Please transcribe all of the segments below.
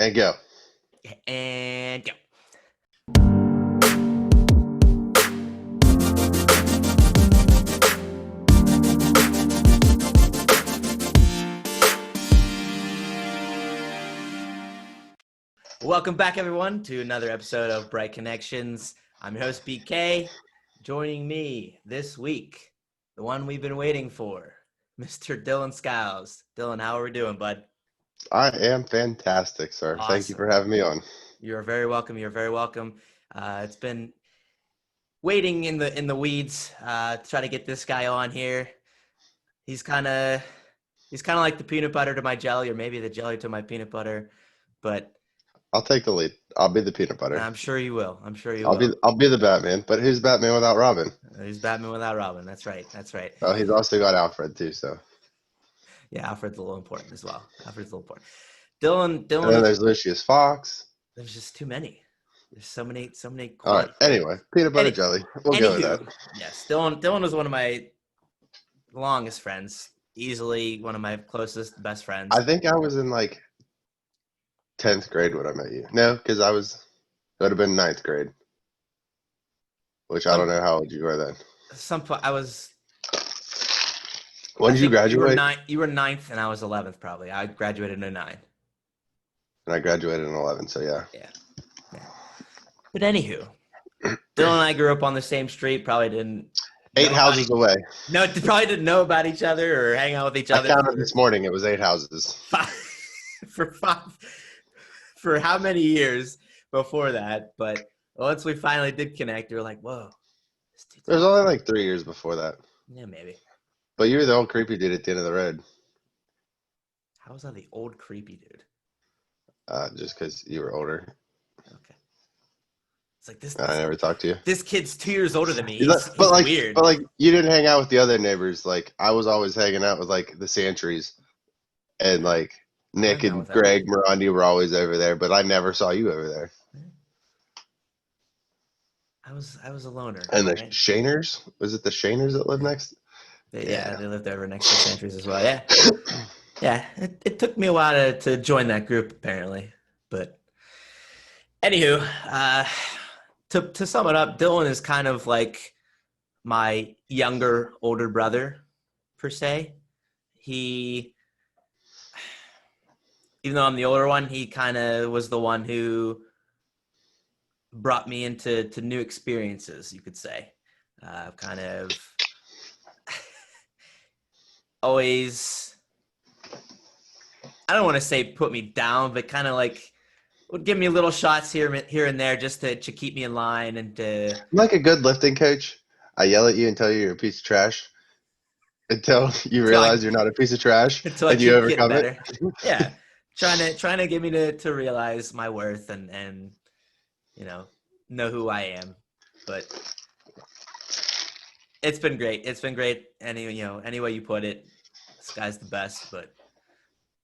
And go. And go. Welcome back, everyone, to another episode of Bright Connections. I'm your host, BK. Joining me this week, the one we've been waiting for, Mr. Dillon Skiles. Dillon, how are we doing, bud? I am fantastic, sir. Awesome. Thank you for having me on. You're very welcome. You're very welcome. It's been waiting in the weeds to try to get this guy on here. He's kind of like the peanut butter to my jelly, or maybe the jelly to my peanut butter. But I'll take the lead. I'll be the peanut butter. I'm sure you will. I'll be the Batman. But who's Batman without Robin? He's Batman without Robin. That's right. Well, he's also got Alfred too. So yeah, Alfred's a little important as well. Dillon. and then there's Lucius Fox. There's just too many. There's so many. All right. Anyway, peanut butter jelly. We'll go with that. Yes, Dillon was one of my longest friends. Easily one of my closest, best friends. I think I was in like 10th grade when I met you. No, because it would have been 9th grade. Which I don't know how old you were then. I was. When did you graduate? You were 9th and I was 11th probably. I graduated in 09. And I graduated in 11, so yeah. Yeah. But anywho, Dillon and I grew up on the same street. Probably didn't. 8 houses away. No, probably didn't know about each other or hang out with each other. I counted this morning. It was 8 houses. For how many years before that? But once we finally did connect, we were like, whoa. There's only like 3 years before that. Yeah, maybe. But you were the old creepy dude at the end of the road. How was I the old creepy dude? Just because you were older. Okay. It's like this. I never talked to you. This kid's 2 years older than me. He's weird. But like, you didn't hang out with the other neighbors. Like, I was always hanging out with like the Santries, and like Nick and Greg Morandi were always over there. But I never saw you over there. I was a loner. And the Shaners, was it the Shaners that lived next? Yeah, they lived over next to the Santries as well. Yeah. Yeah, it took me a while to join that group, apparently. But anywho, to sum it up, Dillon is kind of like my older brother, per se. Even though I'm the older one, he kind of was the one who brought me into new experiences, you could say. Kind of always... I don't want to say put me down, but kind of like would give me little shots here and there just to keep me in line and to. I'm like a good lifting coach. I yell at you and tell you you're a piece of trash until you realize you're not a piece of trash and you overcome it. Yeah, trying to get me to realize my worth and know who I am. But it's been great. It's been great. Any way you put it, this guy's the best. But.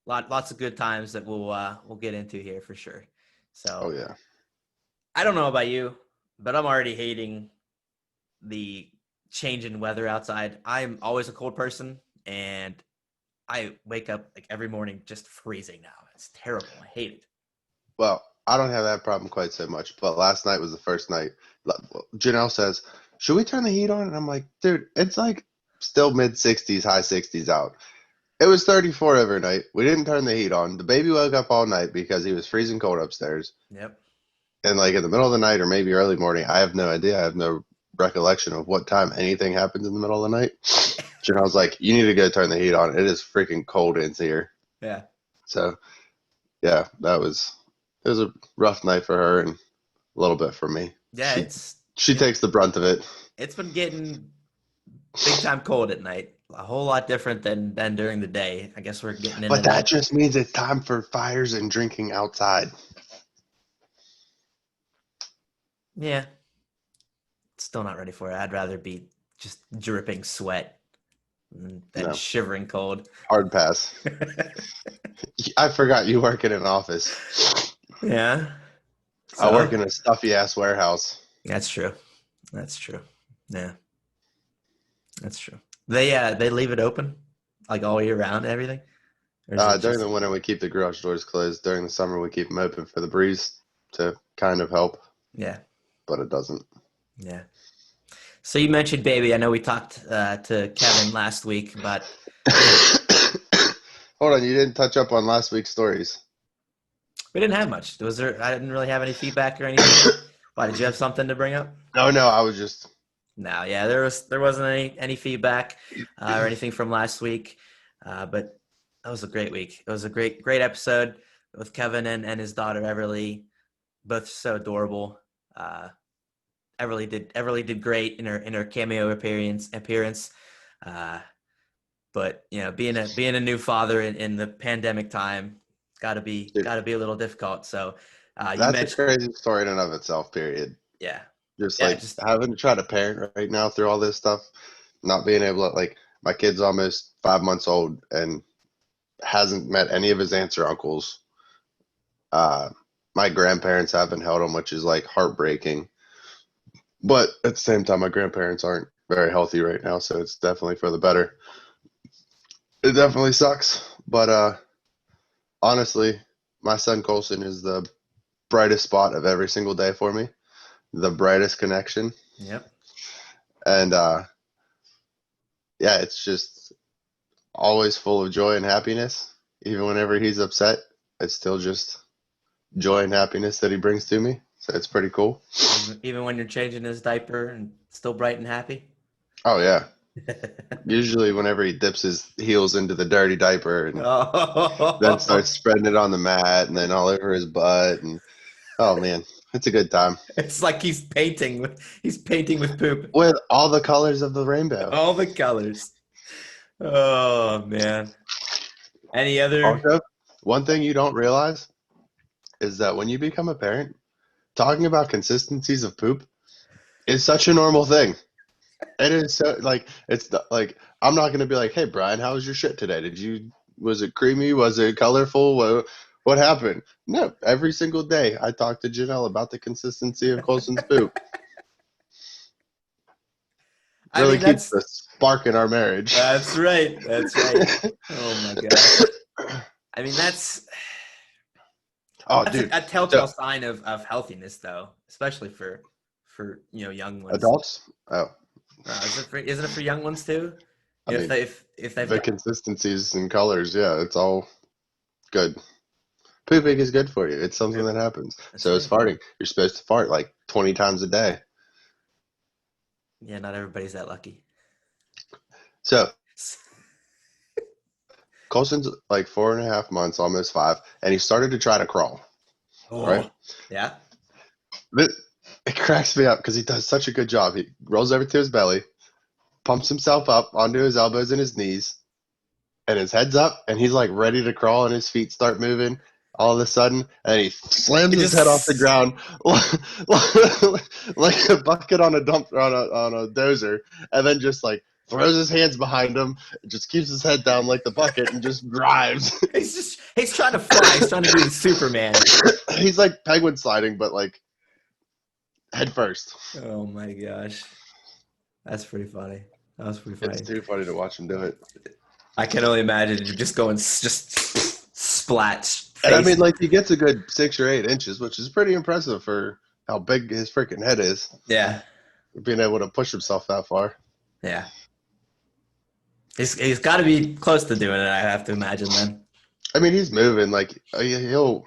Lots of good times that we'll get into here for sure. So, yeah. I don't know about you, but I'm already hating the change in weather outside. I'm always a cold person, and I wake up like every morning just freezing now. It's terrible. I hate it. Well, I don't have that problem quite so much, but last night was the first night. Janelle says, "Should we turn the heat on?" And I'm like, "Dude, it's like still mid-60s, high 60s out." It was 34 overnight. We didn't turn the heat on. The baby woke up all night because he was freezing cold upstairs. Yep. And like in the middle of the night or maybe early morning, I have no idea. I have no recollection of what time anything happens in the middle of the night. And I was like, you need to go turn the heat on. It is freaking cold in here. Yeah. So, yeah, it was a rough night for her and a little bit for me. Yeah, she takes the brunt of it. It's been getting big time cold at night. A whole lot different than during the day. I guess we're getting into But that just means it's time for fires and drinking outside. Yeah. Still not ready for it. I'd rather be just dripping sweat than shivering cold. Hard pass. I forgot you work in an office. Yeah. I work in a stuffy-ass warehouse. That's true. Yeah. That's true. They leave it open like all year round and everything? or is it During just the winter, we keep the garage doors closed. During the summer, we keep them open for the breeze to kind of help, yeah, but it doesn't. yeah. So you mentioned baby. I know we talked to Kevin last week, but Hold on, you didn't touch up on last week's stories. we didn't have much. Was there? I didn't really have any feedback or anything. Why did you have something to bring up? No, I was just. No, yeah, there wasn't any feedback or anything from last week, but that was a great week. It was a great episode with Kevin and his daughter Everly, both so adorable. Uh, Everly did great in her cameo appearance. Uh, but being a new father in the pandemic time, Dude, gotta be a little difficult. So you that's a mentioned, crazy story in and of itself, period. yeah, Just yeah, like just having to try to parent right now through all this stuff, not being able to, like, my kid's almost 5 months old and hasn't met any of his aunts or uncles. Uh, my grandparents haven't held him, which is like heartbreaking. But at the same time, my grandparents aren't very healthy right now, so it's definitely for the better. It definitely sucks, but honestly, my son Colson is the brightest spot of every single day for me, the brightest connection, yep. and yeah, it's just always full of joy and happiness. Even whenever he's upset, it's still just joy and happiness that he brings to me. So it's pretty cool. Even when you're changing his diaper and still bright and happy. Oh yeah. Usually whenever he dips his heels into the dirty diaper and then Oh, starts spreading it on the mat and then all over his butt and oh man, it's a good time. it's like he's painting with poop. With all the colors of the rainbow. All the colors. Oh man. Any other? Also, one thing you don't realize is that when you become a parent, talking about consistencies of poop is such a normal thing. It is so like like I'm not gonna be like, hey Brian, how was your shit today? Was it creamy? Was it colorful? What happened? No, every single day I talk to Janelle about the consistency of Colson's poop. I Really mean, keeps the spark in our marriage. that's right. That's right. Oh my gosh. I mean, Oh, that's dude. a So telltale sign of healthiness, though, especially for young ones. adults? Oh, Isn't it for young ones too? I You know, mean, if they've the got consistencies and colors, yeah, it's all good. Pooping is good for you. It's something that happens. that's So is right. farting. You're supposed to fart like 20 times a day. Yeah, not everybody's that lucky. So Colson's like 4.5 months, almost 5, and he started to try to crawl. Right? Oh, yeah. It, it cracks me up because he does such a good job. He rolls over to his belly, pumps himself up onto his elbows and his knees, and his head's up, and he's like ready to crawl, and his feet start moving all of a sudden, and he slams It his head off the just ground like a bucket on a dump on a dozer, and then just like throws his hands behind him, just keeps his head down like the bucket, and just drives. he's trying to fly. He's trying to be the Superman. He's like penguin sliding, but like head first. Oh my gosh. That's pretty funny. That was pretty It's funny. too funny to watch him do it. I can only imagine you just going just splat And I face. mean, like he gets a good 6 or 8 inches, which is pretty impressive for how big his freaking head is, Yeah, being able to push himself that far. yeah. He's got to be close to doing it. I have to imagine then. I mean, he's moving like he'll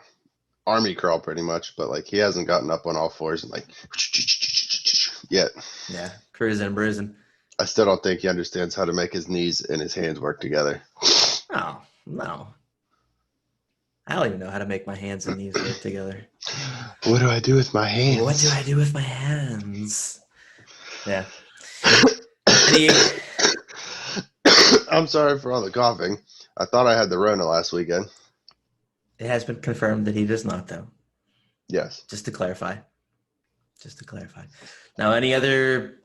army crawl pretty much, but like he hasn't gotten up on all fours and like yet. Yeah, cruising and bruising. I still don't think he understands how to make his knees and his hands work together. Oh no, I don't even know how to make my hands and knees work together. What do I do with my What do hands? I do with my hands? Yeah. Any? I'm sorry for all the coughing. I thought I had the Rona last weekend. It has been confirmed that he does not, though. Yes. Just to clarify. Just to clarify. Now, any other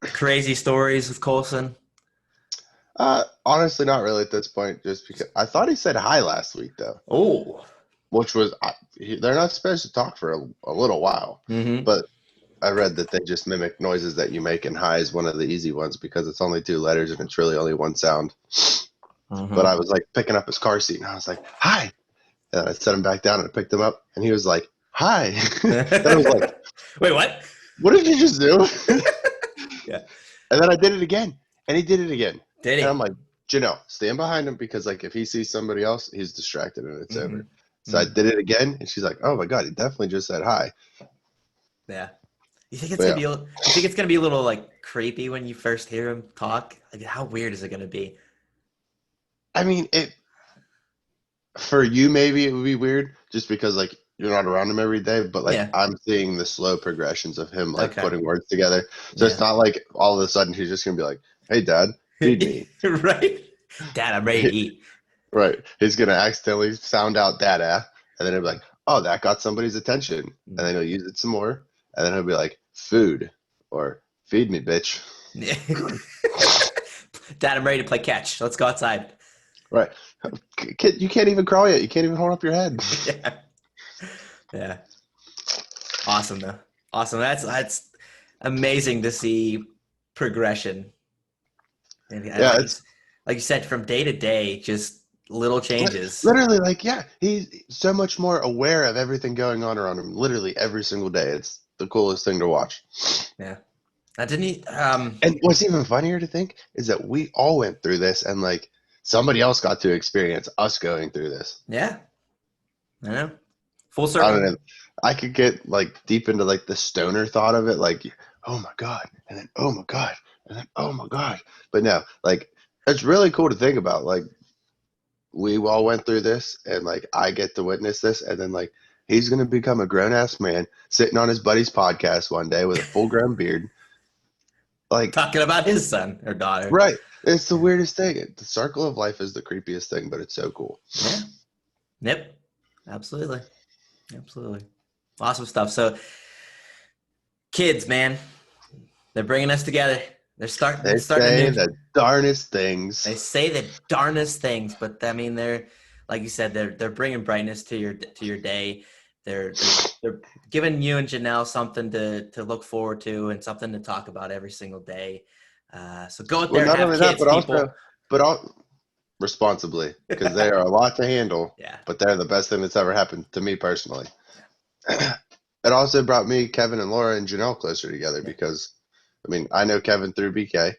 crazy stories with Colson? Honestly, not really at this point. Just because I thought he said hi last week though, Oh. which was they're not supposed to talk for a little while, Mm-hmm. but I read that they just mimic noises that you make, and hi is one of the easy ones because it's only 2 letters and it's really only one sound. but I Mm-hmm. was like picking up his car seat, and I was like, "Hi," and I set him back down, and I picked him up, and he was like, "Hi." Then I was like, Wait, what? "What did you just do?" Yeah. And then I did it again, and he did it again, Did and I'm he? like, Janelle, stand behind him because like if he sees somebody else, he's distracted and it's Mm-hmm. over. So I Mm. did it again, and she's like, "Oh my god, he definitely just said hi." Yeah. You think it's But gonna yeah, be you think it's gonna be a little like creepy when you first hear him talk? Like how weird is it gonna be? I mean, it for you maybe it would be weird just because like you're not around him every day, but like Yeah. I'm seeing the slow progressions of him like Okay. putting words together. So it's Yeah. not like all of a sudden he's just gonna be like, "Hey, Dad, feed me." Right? Dad, I'm ready to eat. Right? He's gonna accidentally sound out "Dada," and then he'll be like, "Oh, that got somebody's attention," and Mm. then he'll use it some more, and then he'll be like, "Food," or "Feed me, bitch." Yeah. Dad, I'm ready to play catch. Let's go outside. Right? Kid, you can't even crawl yet. You can't even hold up your head. Yeah. Yeah. Awesome though. Awesome. That's amazing to see progression. And Yeah, it's like you said, from day to day, just little changes. literally like, yeah, he's so much more aware of everything going on around him. Literally every single day. It's the coolest thing to watch. Yeah. Didn't he And what's even funnier to think is that we all went through this, and like somebody else got to experience us going through this. yeah, I know. Full I don't circle. know. I could get like deep into like the stoner thought of it, like, oh my God, and then oh my God, and then oh my God. But no, like it's really cool to think about. Like we all went through this, and like I get to witness this, and then like he's gonna become a grown ass man sitting on his buddy's podcast one day with a full grown beard. Like, Talking about his son or daughter. right. It's the Yeah. weirdest thing. The circle of life is the creepiest thing, but it's so cool. Yeah. Yep. Absolutely. Absolutely. Awesome stuff. So kids, man, they're bringing us together. They Starting a say new. the darnest things. They say the darnest things, but I mean, they're like you said, they're bringing brightness to your day. They're giving you and Janelle something to look forward to and something to talk about every single day. So go out Well, there and not have only that, kids, but also, people. but all responsibly, because they are a lot to handle. Yeah, But they're the best thing that's ever happened to me personally. yeah, It also brought me, Kevin, and Laura and Janelle closer together yeah, because, I mean, I know Kevin through BK,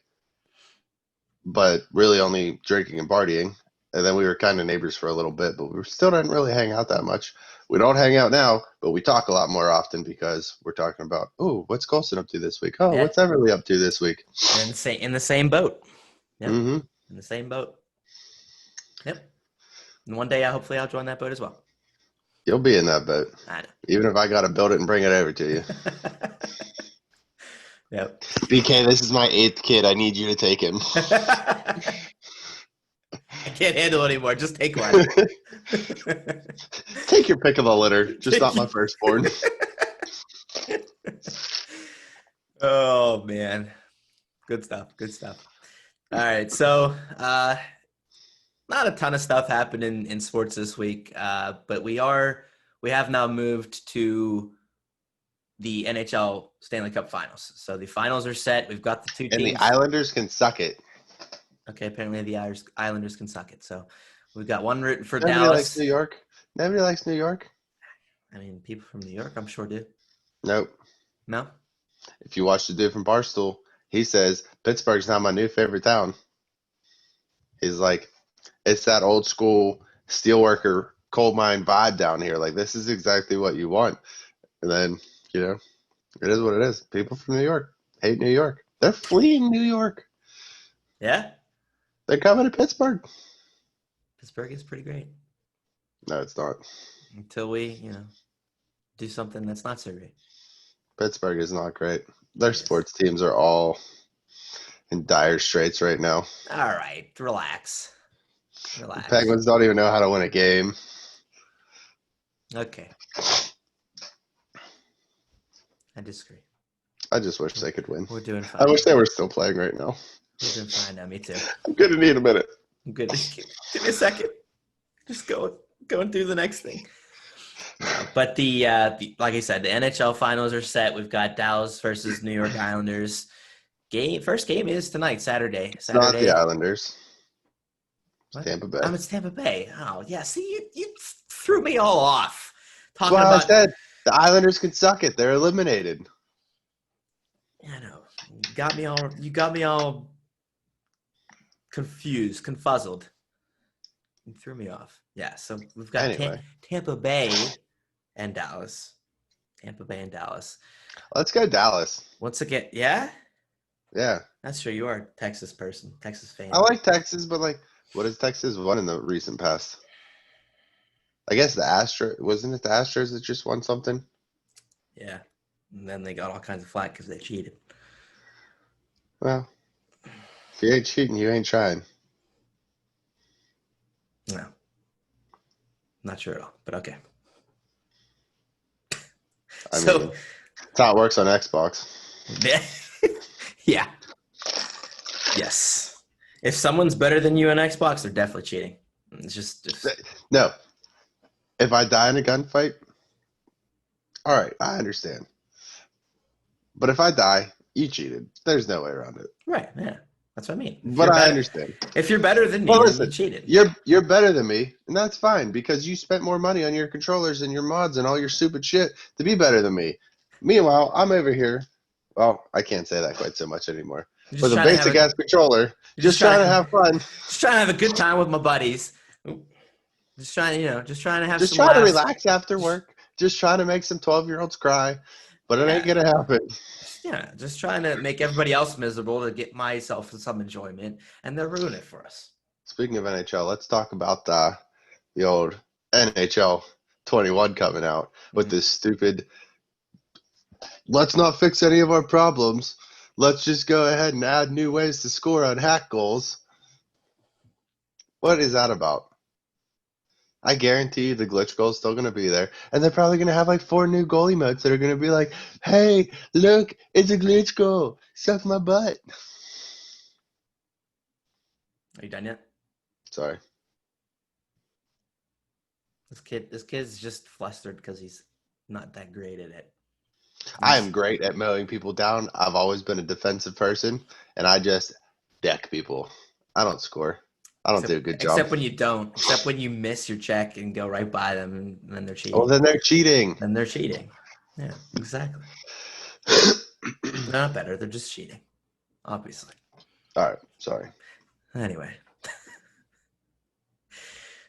but really only drinking and partying. And then we were kind of neighbors for a little bit, but we still didn't really hang out that much. We don't hang out now, but we talk a lot more often because we're talking about, oh, what's Colson up to this week? Oh, yeah. what's Everly up to this week? You're in the same boat. Yep, Mm-hmm. in the same boat. Yep. And one day, hopefully, I'll join that boat as well. You'll be in that boat, I even if I got to build it and bring it over to you. know. Yep. BK, this is my eighth kid. I need you to take him. I can't handle it anymore. Just take one. Take your pick of the litter, just Take not my you- firstborn. Oh man. Good stuff. Good stuff. All right. So not a ton of stuff happened in sports this week. But we have now moved to the NHL Stanley Cup Finals. So the finals are set. We've got the two And the teams. Islanders can suck it. Okay, apparently the Islanders can suck it. So we've got one written for Nobody likes Dallas. New York. Nobody likes New York. I mean, people from New York, I'm sure do. Nope. No? If you watch the dude from Barstool, he says Pittsburgh's not my new favorite town. He's like, it's that old school steelworker coal mine vibe down here. Like this is exactly what you want. And then, you know, it is what it is. People from New York hate New York. They're fleeing New York. Yeah? They're coming to Pittsburgh. Pittsburgh is pretty great. No, it's not. Until we, do something that's not so great. Pittsburgh is not great. Their Yes. sports teams are all in dire straits right now. All right. Relax. The Relax. Penguins don't even know how to win a game. Okay. I disagree. I just wish they could win. We're doing I fine. wish they were still playing right now. We're doing fine now. Me too. I'm going to need a minute. I'm good. Give me a second. Just going through the next thing. No, but the like I said, the NHL finals are set. We've got Dallas versus New York Islanders. First game is tonight, Saturday. It's not the Saturday. Islanders. It's What? Tampa Bay. It's Tampa Bay. Oh, yeah. See, you threw me all off. That's Talking why I about, said the Islanders can suck it. They're eliminated. I know, you got me all confused, confuzzled. You threw me off. Yeah, so we've got Anyway, Tampa Bay and Dallas. Tampa Bay and Dallas. let's go Dallas. Once again, yeah? Yeah. That's true. You are a Texas person, Texas I fan. like Texas, but like, what has Texas won in the recent past? I guess the Astros, wasn't it the Astros that just won something? Yeah. And then they got all kinds of flack because they cheated. Well, if you ain't cheating, you ain't trying. No, not sure at all, but okay. I So, mean, that's how it works on Xbox. yeah. Yes. If someone's better than you on Xbox, they're definitely cheating. It's just No, if I die in a gunfight, all right, I understand. But if I die, you cheated. There's no way around it. right. Yeah, that's what I mean. But I understand. If you're better than me, Well, then you listen, cheated. you're better than me, and that's fine because you spent more money on your controllers and your mods and all your stupid shit to be better than me. Meanwhile, I'm over here. Well, I can't say that quite so much anymore. You're just With a trying to have basic ass controller, You're just trying to have fun, just trying to have a good time with my buddies. Just trying, just trying to have just some trying to laughs. relax after work, just trying to make some 12-year-olds cry, but it ain't Yeah. gonna happen. Just trying to make everybody else miserable to get myself some enjoyment, and they're ruining it for us. Speaking of NHL, let's talk about the old NHL 21 coming out with this stupid. Let's not fix any of our problems. Let's just go ahead and add new ways to score on hack goals. What is that about? I guarantee you the glitch goal is still going to be there. And they're probably going to have like 4 new goalie modes that are going to be like, hey, look, it's a glitch goal. Suck my butt. Are you done yet? Sorry. This kid's just flustered because he's not that great at it. I am great at mowing people down. I've always been a defensive person, and I just deck people. I don't score. I don't do a good job. Except when you don't. Except when you miss your check and go right by them, and then they're cheating. Well, then they're cheating. Then they're cheating. Yeah, exactly. They're not better. They're just cheating, obviously. All right. Sorry. Anyway.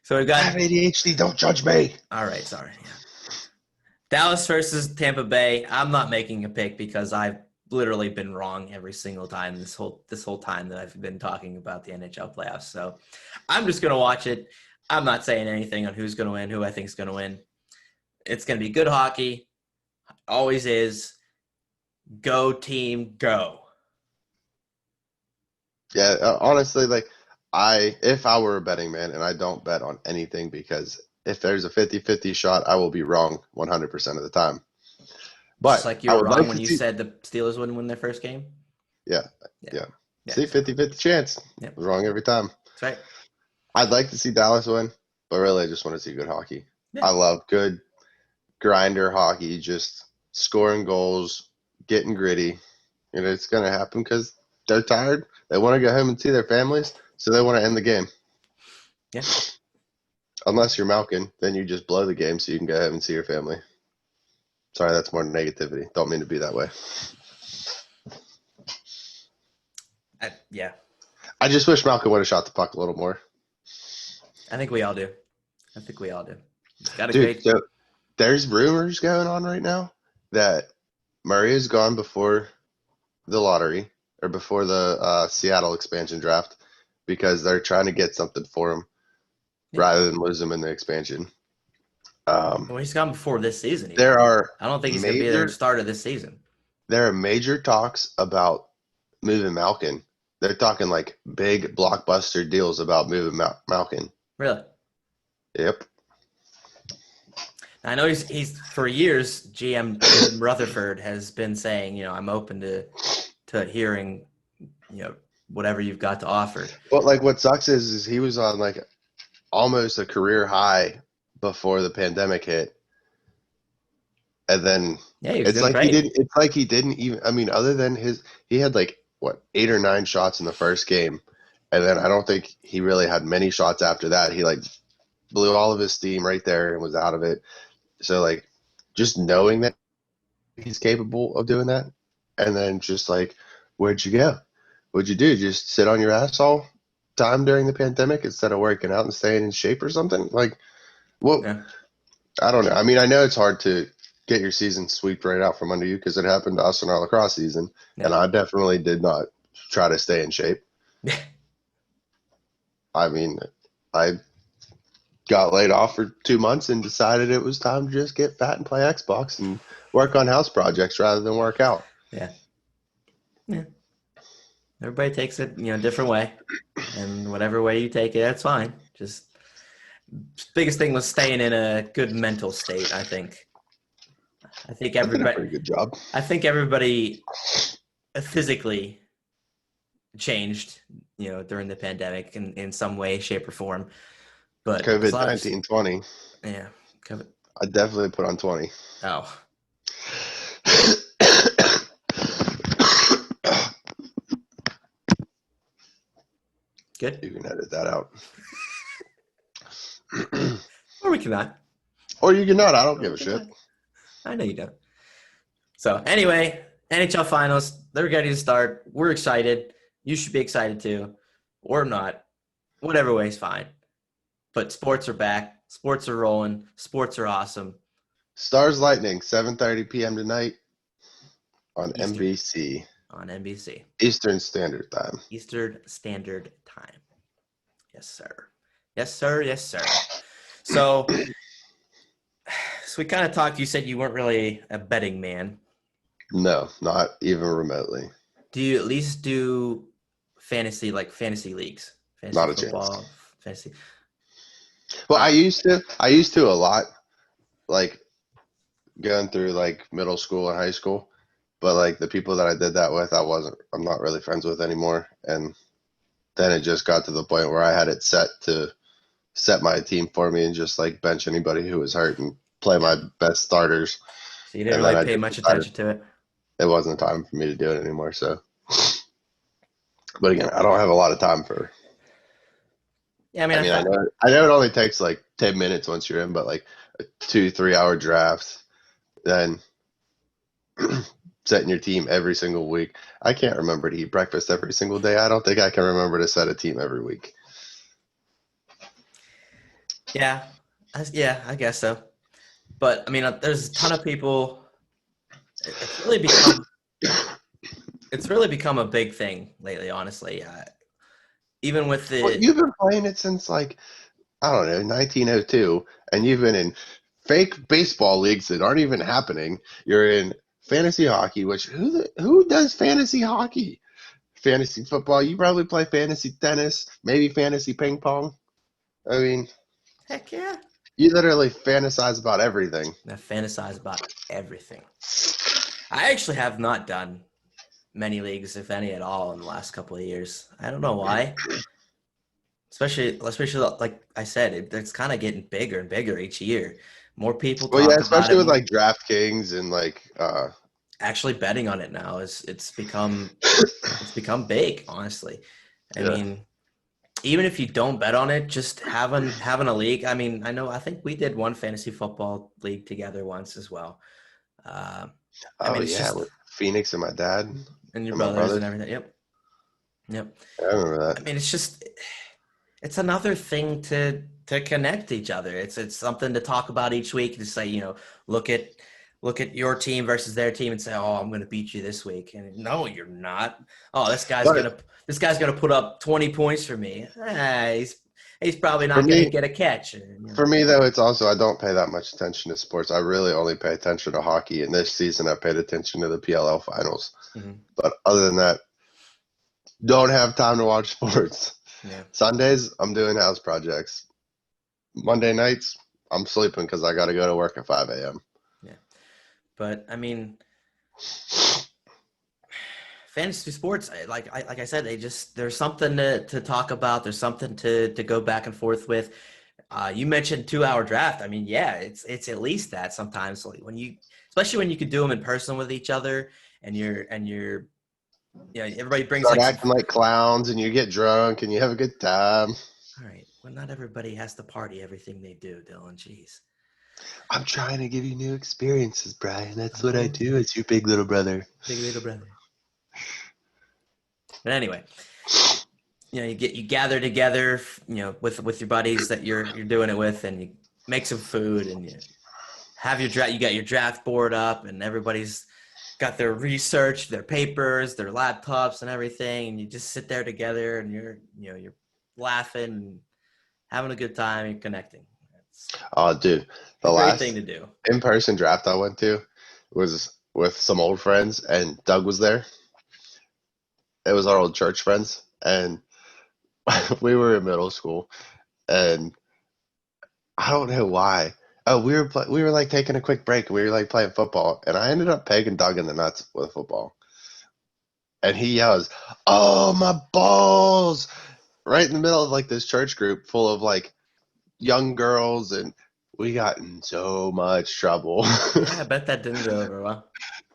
So we've got. I have ADHD. Don't judge me. All right. Sorry. Yeah. Dallas versus Tampa Bay. I'm not making a pick because I've literally been wrong every single time this whole time that I've been talking about the NHL playoffs. So I'm just gonna watch it. I'm not saying anything on who's gonna win, who I think is gonna win. It's gonna be good hockey. Always is. Go team, go. Yeah, honestly, like if I were a betting man, and I don't bet on anything because if there's a 50-50 shot, I will be wrong 100% of the time. But just like you were wrong when you said the Steelers wouldn't win their first game. Yeah. See, 50-50 chance. Yep. I was wrong every time. That's right. I'd like to see Dallas win, but really I just want to see good hockey. Yeah. I love good grinder hockey, just scoring goals, getting gritty. And it's going to happen because they're tired. They want to go home and see their families, so they want to end the game. Yeah. Unless you're Malkin, then you just blow the game so you can go home and see your family. Sorry, that's more negativity. Don't mean to be that way. Yeah. I just wish Malkin would have shot the puck a little more. I think we all do. So there's rumors going on right now that Murray is gone before the lottery or before the Seattle expansion draft because they're trying to get something for him rather than lose him in the expansion. Well, he's gone before this season. I don't think he's going to be there at the start of this season. There are major talks about moving Malkin. They're talking like big blockbuster deals about moving Malkin. Really? Yep. I know he's for years GM Rutherford has been saying, I'm open to hearing, whatever you've got to offer. But like what sucks is he was on like almost a career high before the pandemic hit. And then it's like he didn't even, I mean, other than he had like 8 or 9 shots in the first game. And then I don't think he really had many shots after that. He like blew all of his steam right there and was out of it. So like just knowing that he's capable of doing that, and then just like, where'd you go? What'd you do? Just sit on your ass all time during the pandemic instead of working out and staying in shape or something? Like, well, Yeah. I don't know. I mean, I know it's hard to get your season swept right out from under you because it happened to us in our lacrosse season, and Yeah. I definitely did not try to stay in shape. I mean, I got laid off for 2 months and decided it was time to just get fat and play Xbox and work on house projects rather than work out. Yeah. Yeah. Everybody takes it, different way. And whatever way you take it, that's fine. Just biggest thing was staying in a good mental state, I think. I think I did a everybody pretty good job. I think everybody physically changed, during the pandemic in some way, shape, or form. But as COVID long as 19 20. yeah, I definitely put on 20. oh, good. You can edit that out. Or we cannot. Or you can not. I don't Or give we a shit. cannot. I know you don't. So anyway, NHL finals, they're ready to start. We're excited. You should be excited too, or not. Whatever way is fine. But sports are back. Sports are rolling. Sports are awesome. Stars Lightning, 7:30 p.m. tonight on Eastern NBC. on NBC. Eastern Standard Time. Eastern Standard Time. Yes, sir. Yes, sir. Yes, sir. So we kind of talked. You said you weren't really a betting man. No, not even remotely. Do you at least do fantasy, like fantasy leagues, fantasy Not a chance. football, fantasy? Well, I used to a lot, like going through like middle school and high school. But like the people that I did that with, I'm not really friends with anymore. And then it just got to the point where I had it set to set my team for me and just like bench anybody who was hurt and play my best starters. So you didn't And then really I pay just much decided attention to it. it wasn't time for me to do it anymore. So, but again, I don't have a lot of time for. Yeah, I mean, I mean, I know it only takes like 10 minutes once you're in, but like a 2-3 hour draft, then setting your team every single week. I can't remember to eat breakfast every single day. I don't think I can remember to set a team every week. yeah, I guess so. But I mean, there's a ton of people. It's really become a big thing lately. Honestly, even with Well, the you've been playing it since like I don't know 1902, and you've been in fake baseball leagues that aren't even happening. You're in fantasy hockey, which who does fantasy hockey? Fantasy football. You probably play fantasy tennis, maybe fantasy ping pong. I mean, heck yeah, you literally fantasize about everything. I fantasize about everything. I actually have not done many leagues, if any at all, in the last couple of years. I don't know why. Especially like I said, it's kind of getting bigger and bigger each year. More people Well, yeah, talk about especially it. with like DraftKings and like Actually betting on it now is it's become big, honestly. I yeah. mean, even if you don't bet on it, just having a league. I mean, I think we did one fantasy football league together once as well. I Oh mean, it's yeah, just with Phoenix and my dad and your and my brothers and brothers. everything. Yep. I remember I that. mean, it's another thing to connect each other. It's something to talk about each week. To say, look at your team versus their team and say, oh, I'm going to beat you this week. And no, you're not. Oh, But this guy's gonna put up 20 points for me. He's probably for not going to me, get a catch. for me though, it's also I don't pay that much attention to sports. I really only pay attention to hockey. And this season, I paid attention to the PLL finals. Mhm. But other than that, don't have time to watch sports. Yeah. Sundays, I'm doing house projects. Monday nights, I'm sleeping because I got to go to work at 5 a.m. Yeah. But I mean, fantasy sports, like I said, there's something to talk about. There's something to go back and forth with. You mentioned 2 hour draft. I mean, yeah, it's at least that sometimes, like especially when you could do them in person with each other and you're Yeah, everybody brings Start like some. acting like clowns, and you get drunk, and you have a good time. All right. Well, not everybody has to party everything they do, Dylan. Jeez. I'm trying to give you new experiences, Brian. That's what I Oh, do as your big little brother. big little brother. But anyway, you gather together, with your buddies that you're doing it with, and you make some food, and you have your draft. You got your draft board up, and everybody's got their research, their papers, their laptops, and everything, and you just sit there together, and you're laughing and having a good time. You're connecting. It's Oh, dude, a the great thing last to do. in-person draft I went to was with some old friends, and Doug was there. It was our old church friends, and we were in middle school, and I don't know why. Oh, we were like taking a quick break. We were like playing football, and I ended up pegging Doug in the nuts with football, and he yells, "Oh, my balls!" right in the middle of like this church group full of like young girls, and we got in so much trouble. Yeah, I bet that didn't go over well.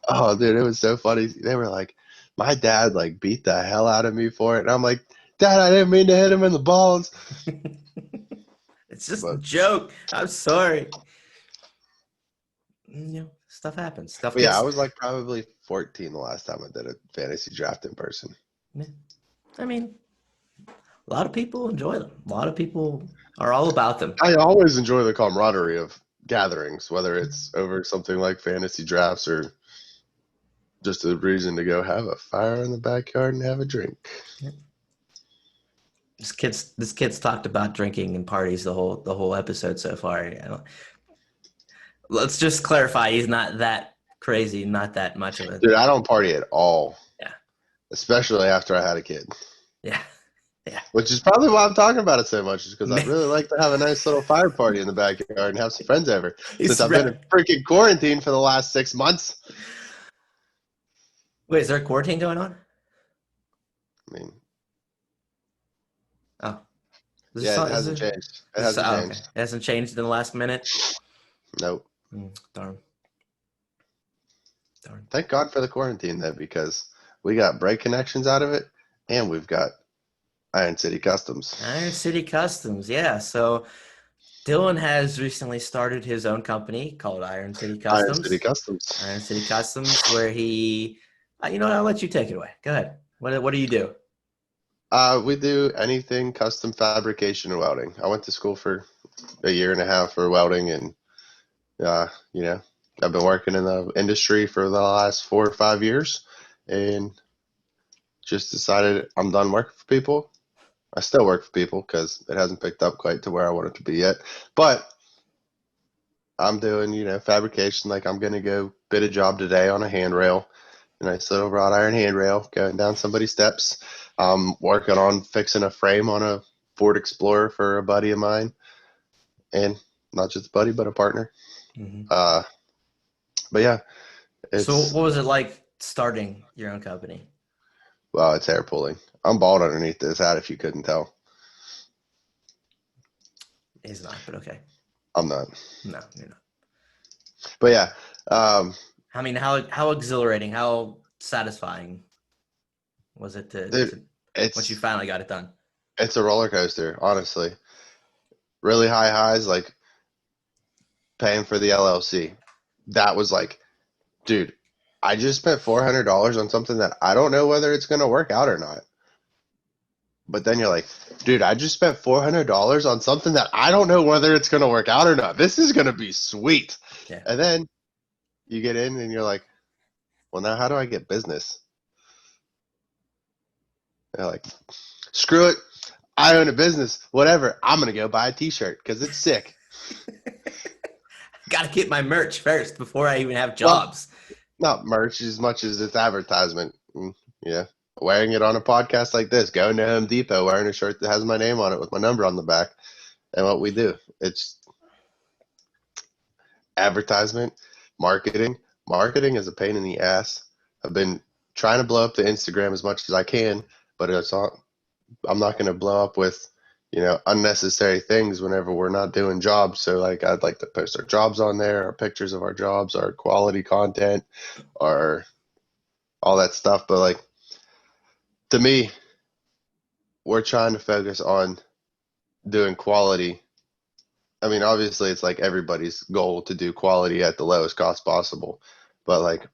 Oh, dude, it was so funny. They were like, my dad like beat the hell out of me for it, and I'm like, Dad, I didn't mean to hit him in the balls. It's just a But, joke. I'm sorry. Stuff happens. Stuff but yeah, I gets. was like probably 14 the last time I did a fantasy draft in person. I mean, a lot of people enjoy them. A lot of people are all about them. I always enjoy the camaraderie of gatherings, whether it's over something like fantasy drafts or just a reason to go have a fire in the backyard and have a drink. This kid's talked about drinking and parties the whole episode so far. Let's just clarify, he's not that crazy, not that much of a. Dude, I don't party at all, Yeah, especially after I had a kid. yeah, yeah. Which is probably why I'm talking about it so much, is because I'd really like to have a nice little fire party in the backyard and have some friends over. Since He's I've been in re- freaking quarantine for the last 6 months. Wait, is there a quarantine going on? I mean, Oh, is yeah, this it is hasn't it? changed. It Is this, hasn't oh, okay. It changed. hasn't changed in the last minute. Nope. Darn, darn. Thank God for the quarantine, though, because we got brake connections out of it, and we've got Iron City Customs. Iron City Customs, yeah. So Dylan has recently started his own company called Iron City Iron City Customs. Customs. Iron City Customs, where he, what? I'll let you take it away. Go ahead. What do you do? We do anything custom fabrication and welding. I went to school for a year and a half for welding, and you know, I've been working in the industry for the last 4 or 5 years, and just decided I'm done working for people. I still work for people because it hasn't picked up quite to where I want it to be yet, but I'm doing, fabrication. Like I'm gonna go bid a job today on a handrail, a nice little wrought iron handrail going down somebody's steps. I'm working on fixing a frame on a Ford Explorer for a buddy of mine, and not just a buddy, but a partner. Hmm. Uh, but yeah, So, it's what was it like starting your own company? well, it's hair pulling. I'm bald underneath this hat, if you couldn't tell. He's not, but okay. I'm not. No, you're not. But yeah, um, I mean, how exhilarating, how satisfying was it dude, to once you it's finally got it done? it's a roller coaster, honestly. Really high highs, like paying for the LLC. That was like, dude, I just spent $400 on something that I don't know whether it's gonna work out or not. But then you're like, dude, I just spent $400 on something that I don't know whether it's gonna work out or not. This is gonna be sweet. Yeah. And then you get in and you're like, well, now how do I get business? They're like, screw it. I own a business. Whatever. I'm going to go buy a t-shirt because it's sick. Got to get my merch first before I even have Well, jobs. not merch as much as it's advertisement. Yeah. Wearing it on a podcast like this, going to Home Depot, wearing a shirt that has my name on it with my number on the back. And what we do, it's advertisement, marketing. Marketing is a pain in the ass. I've been trying to blow up the Instagram as much as I can, but I'm not going to blow up with, unnecessary things whenever we're not doing jobs. So like, I'd like to post our jobs on there, our pictures of our jobs, our quality content, our all that stuff. But like, To me, we're trying to focus on doing quality. I mean, obviously, it's like everybody's goal to do quality at the lowest cost possible. But like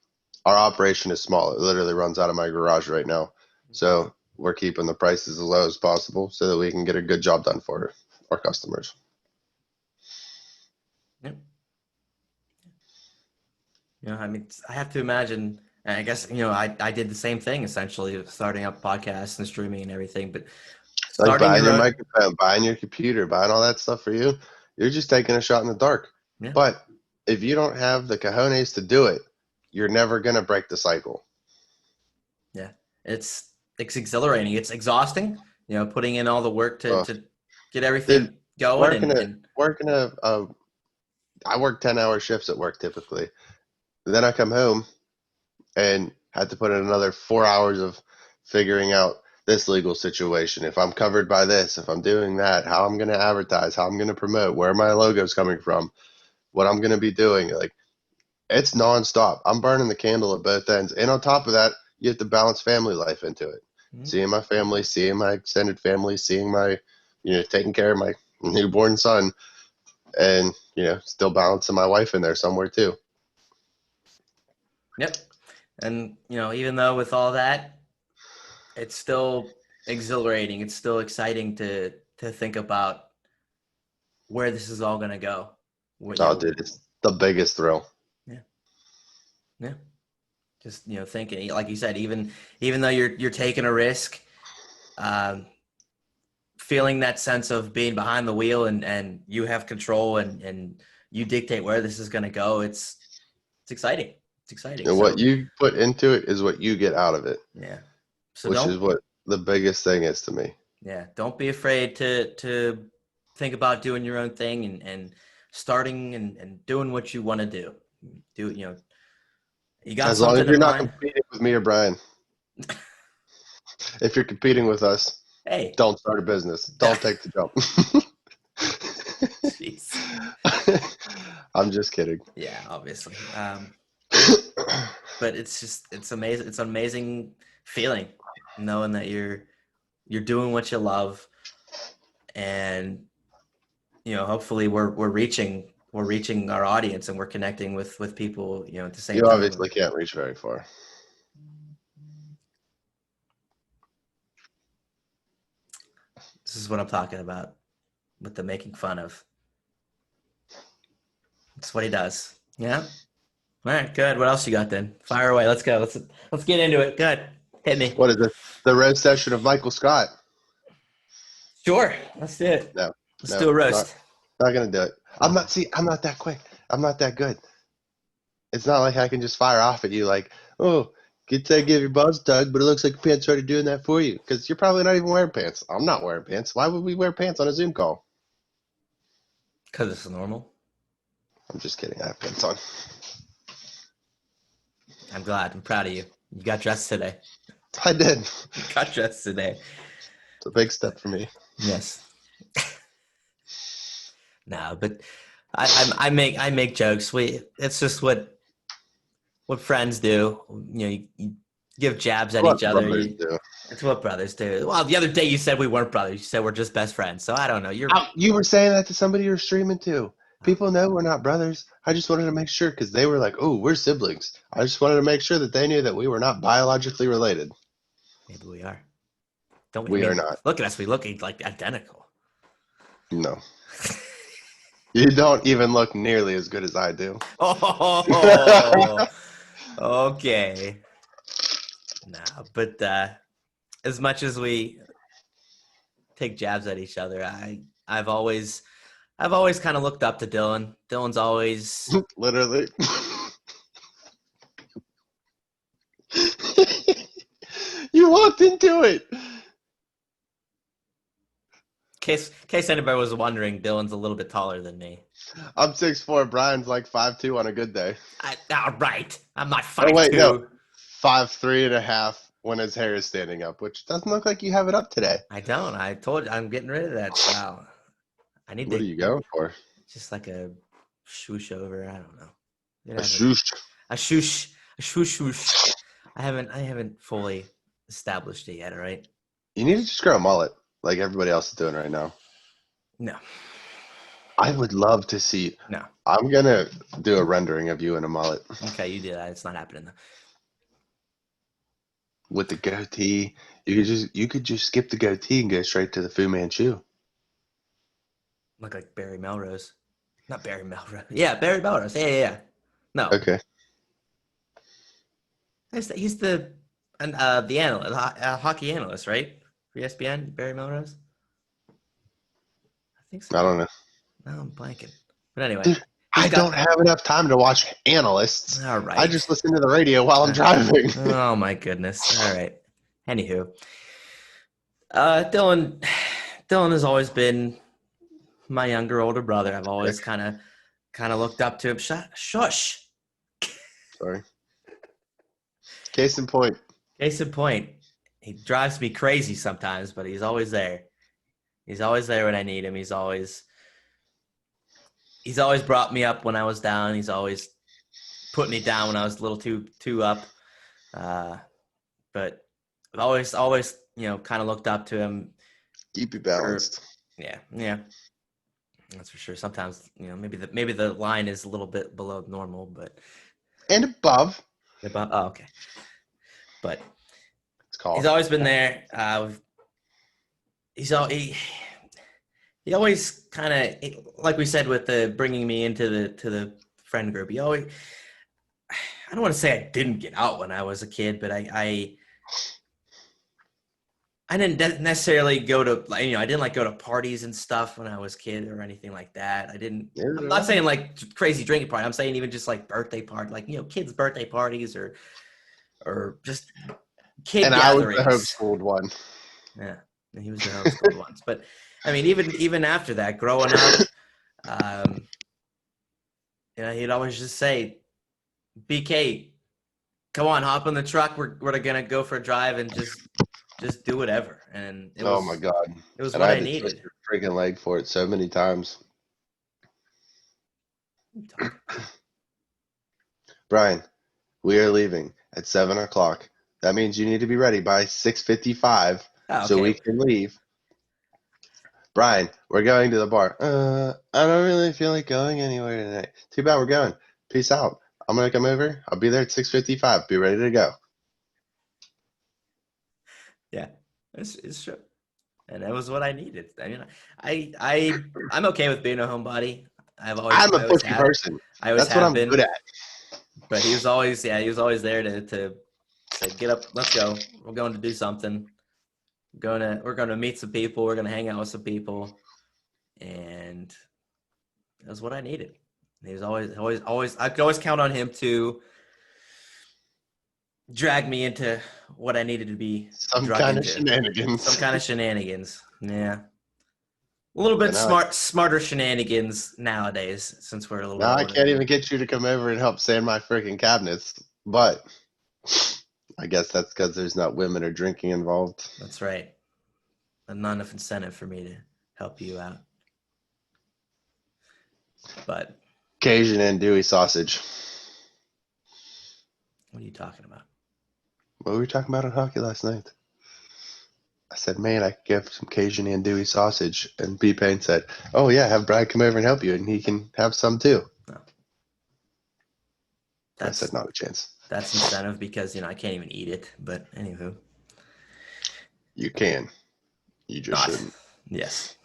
our operation is small. It literally runs out of my garage right now. So we're keeping the prices as low as possible so that we can get a good job done for our customers. Yep. I mean, I have to imagine, and I guess, I did the same thing essentially, starting up podcasts and streaming and everything, but Like starting buying your your own. microphone, buying your computer, buying all that stuff for you, you're just taking a shot in the dark. Yeah. But if you don't have the cojones to do it, you're never going to break the cycle. Yeah. It's exhilarating. It's exhausting, putting in all the work Oh, to get dude, everything going working a, and working I work 10-hour shifts at work typically. Then I come home and had to put in another 4 hours of figuring out this legal situation. If I'm covered by this, if I'm doing that, how I'm going to advertise, how I'm going to promote, where my logo's coming from, what I'm going to be doing. Like it's nonstop. I'm burning the candle at both ends. And on top of that, you have to balance family life into it. Seeing my family, seeing my extended family, seeing my, taking care of my newborn son and, still balancing my wife in there somewhere too. yep. And, even though with all that, it's still exhilarating. It's still exciting to think about where this is all going to go. Oh, dude, it's the biggest thrill. Yeah. Yeah. Just, thinking, like you said, even though you're taking a risk, um, feeling that sense of being behind the wheel and you have control and you dictate where this is going to go. It's exciting. It's exciting. And what So, you put into it is what you get out of it, yeah. So which is what the biggest thing is to me. don't be afraid to think about doing your own thing and starting and doing what you want to do. You got As long as something you're in not mind. competing with me or Brian. If you're competing with us, Hey, don't start a business. Don't take the jump. jeez. I'm just kidding. Yeah, obviously. But it's amazing. It's an amazing feeling knowing that you're doing what you love, and hopefully we're reaching our audience and we're connecting with people at the same You time. obviously can't reach very far. This is what I'm talking about with the making fun of. That's what he does. Yeah. All right. Good. What else you got then? Fire away. Let's go. Let's get into it. Good. Hit me. What is it? The roast session of Michael Scott? Sure. Let's do it. No, Let's no, do a not roast. not gonna do it. I'm not. See, I'm not that quick. I'm not that good. It's not like I can just fire off at you like, oh, good to give your balls a tug, but it looks like your pants started doing that for you because you're probably not even wearing pants. I'm not wearing pants. Why would we wear pants on a Zoom call? Because it's normal. I'm just kidding. I have pants on. I'm glad. I'm proud of you. You got dressed today. I did. You got dressed today. It's a big step for me. Yes. No, but I make jokes. It's just what friends do. You give jabs at What each other. brothers do. It's what brothers do. Well, the other day you said we weren't brothers. You said we're just best friends. So I don't know. You were saying that to somebody you're streaming to. People know we're not brothers. I just wanted to make sure because they were like, oh, we're siblings. I just wanted to make sure that they knew that we were not biologically related. Maybe we are. Don't we? I We are mean, not. look at us. We look like identical. No. You don't even look nearly as good as I do. Oh, okay. No, but as much as we take jabs at each other, I've always kind of looked up to Dillon. Dillon's always Literally. You walked into it. in case anybody was wondering, Dillon's a little bit taller than me. I'm 6'4". Brian's like 5'2" on a good day. All right, I'm not Oh 5'2". wait, no, 5'3.5" when his hair is standing up, which doesn't look like you have it up today. I don't. I told you I'm getting rid of that style. I need What are to you going for? just like a swoosh over. I don't know. A swoosh. A swoosh, a swoosh, swoosh. I haven't fully established it yet, all right? You need to just grow a mullet like everybody else is doing right now. No. I would love to see. No. I'm gonna do a rendering of you in a mullet Okay, you did that. It's not happening though. with the goatee. You could just skip the goatee and go straight to the Fu Manchu. Look like Barry Melrose. Not Barry Melrose. Yeah, Barry Melrose. Yeah. No. Okay. He's the analyst, hockey analyst, right? For ESPN, Barry Melrose. I think so. I don't know. No, I'm blanking. But anyway, Dude, I don't have enough time to watch analysts. All right. I just listen to the radio while I'm driving. Oh my goodness. All right. Anywho, Dillon has always been my younger, older brother. I've always kind of looked up to him. Shush. Sorry. Case in point. Case in point. He drives me crazy sometimes, but he's always there. He's always there when I need him. He's always brought me up when I was down. He's always put me down when I was a little too up. But I've always kind of looked up to him. Keep you balanced. Yeah. That's for sure. Sometimes, maybe the line is a little bit below normal, but and above. Oh, okay. But He's always been there. He always kind of, like we said with the bringing me into the friend group. He always, I don't want to say I didn't get out when I was a kid, but I didn't necessarily go to, I didn't go to parties and stuff when I was a kid or anything like that. I'm not saying crazy drinking party. I'm saying even just birthday party, kids' birthday parties or just kid and gatherings. I was the homeschooled one. Yeah, and he was the homeschooled ones. But even after that, growing up, he'd always just say, "BK, come on, hop in the truck. We're gonna go for a drive and just do whatever." And oh my god, it was and what I I had to needed. twist your freaking leg for it so many times. Brian, we are leaving at 7:00. That means you need to be ready by 6:55 so we can leave. Brian, we're going to the bar. I don't really feel like going anywhere tonight. Too bad we're going. Peace out. I'm gonna come over. I'll be there at 6:55. Be ready to go. Yeah, it's true, and that was what I needed. I'm okay with being a homebody. I'm a pushy person. That's what I'm good at. But he was always there to say, "Get up, let's go. We're going to do something. We're gonna meet some people. We're gonna hang out with some people," and that was what I needed. He was always. I could always count on him to drag me into what I needed to be. Some kind of shenanigans. Yeah. A little bit smarter shenanigans nowadays, since we're a little. Now I can't even get you to come over and help sand my freaking cabinets, but I guess that's because there's not women or drinking involved. That's right. And not enough incentive for me to help you out. But Cajun andouille sausage. What are you talking about? What were we talking about on hockey last night? I said, man, I could give some Cajun andouille sausage. And B-Pain said, oh, yeah, have Brad come over and help you, and he can have some too. No. I said, not a chance. That's incentive because, I can't even eat it. But anywho. You can. You just shouldn't. Yes.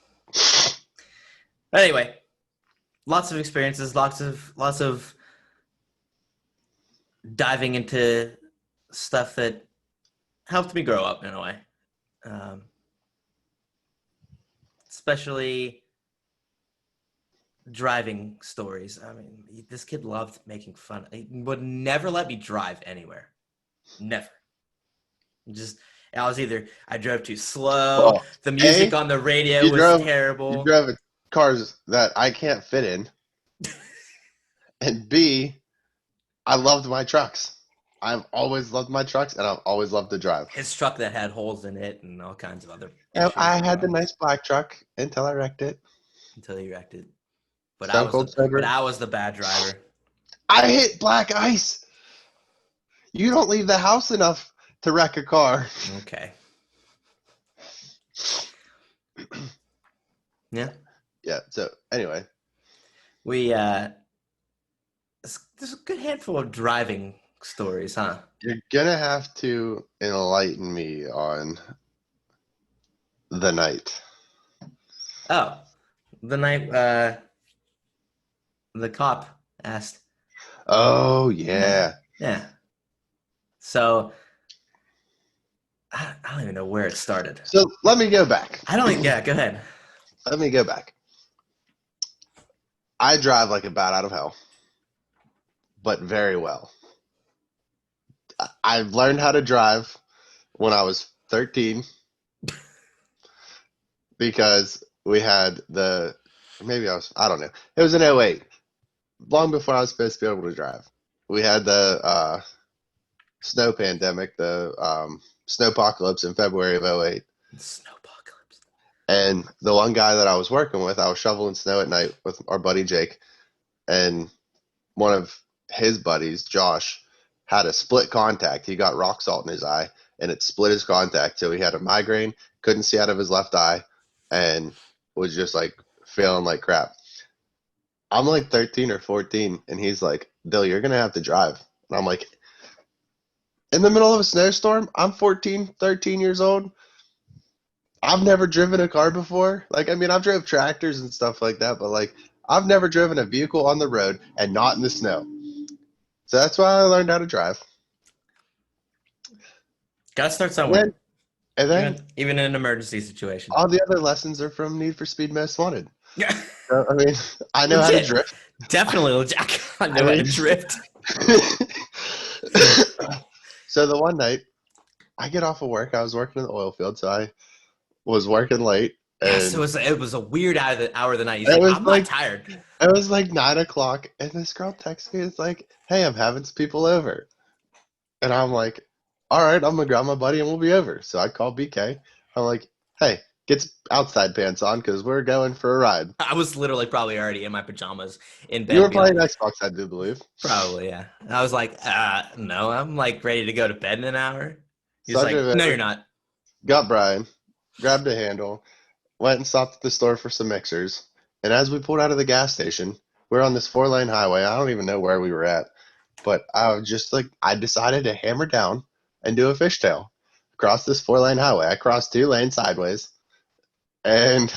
Anyway, lots of experiences, lots of diving into stuff that helped me grow up in a way. Especially driving stories. I mean, this kid loved making fun. He would never let me drive anywhere. Never. I drove too slow. The music on the radio was terrible. You drove cars that I can't fit in. And B, I loved my trucks. I've always loved my trucks, and I've always loved to drive. His truck that had holes in it and all kinds of other issues. I had the nice black truck until I wrecked it. Until you wrecked it. But I was the bad driver. I hit black ice. You don't leave the house enough to wreck a car. Okay. Yeah. Yeah. So anyway, There's a good handful of driving stories, huh? you're gonna have to enlighten me on the night. Oh, the night the cop asked. Oh Yeah. yeah. Yeah. So I don't even know where it started. So let me go back. I don't. Yeah. Go ahead. Let me go back. I drive like a bat out of hell, but very well. I learned how to drive when I was 13 because we had I don't know. It was in '08, long before I was supposed to be able to drive. We had the snow pandemic, the snowpocalypse in February of '08. Snowpocalypse. And the one guy that I was working with, I was shoveling snow at night with our buddy Jake, and one of his buddies, Josh, had a split contact. He got rock salt in his eye, and it split his contact. So he had a migraine, couldn't see out of his left eye, and was just like feeling like crap. I'm like 13 or 14, and he's like, Dill, you're going to have to drive. And I'm like, in the middle of a snowstorm, I'm 14, 13 years old. I've never driven a car before. Like, I mean, I've drove tractors and stuff like that, but like, I've never driven a vehicle on the road and not in the snow. So that's why I learned how to drive. Gotta start And somewhere. then, and then Even in an emergency situation. all the other lessons are from Need for Speed Most Wanted. Yeah. So, I mean, I know how to Legit. drift. Definitely, Jack. I know how to drift. So the one night, I get off of work. I was working in the oil field, so I was working late. Yes, And it was a weird hour of the night. He's it like, was I'm not like tired. it was like 9 o'clock, and this girl texts me. It's like, "Hey, I'm having some people over," and I'm like, "All right, I'm gonna grab my buddy and we'll be over." So I call BK. I'm like, "Hey, get some outside pants on because we're going for a ride." I was literally probably already in my pajamas in You bed. were playing Xbox, I do believe. Probably, yeah. I was like, no, I'm like ready to go to bed in an hour. So He's I drove like, no, over, you're not. got Brian, grabbed a handle, went and stopped at the store for some mixers. And as we pulled out of the gas station, we're on this 4-lane highway. I don't even know where we were at, but I was just like, I decided to hammer down and do a fishtail across this 4-lane highway. I crossed 2 lanes sideways and,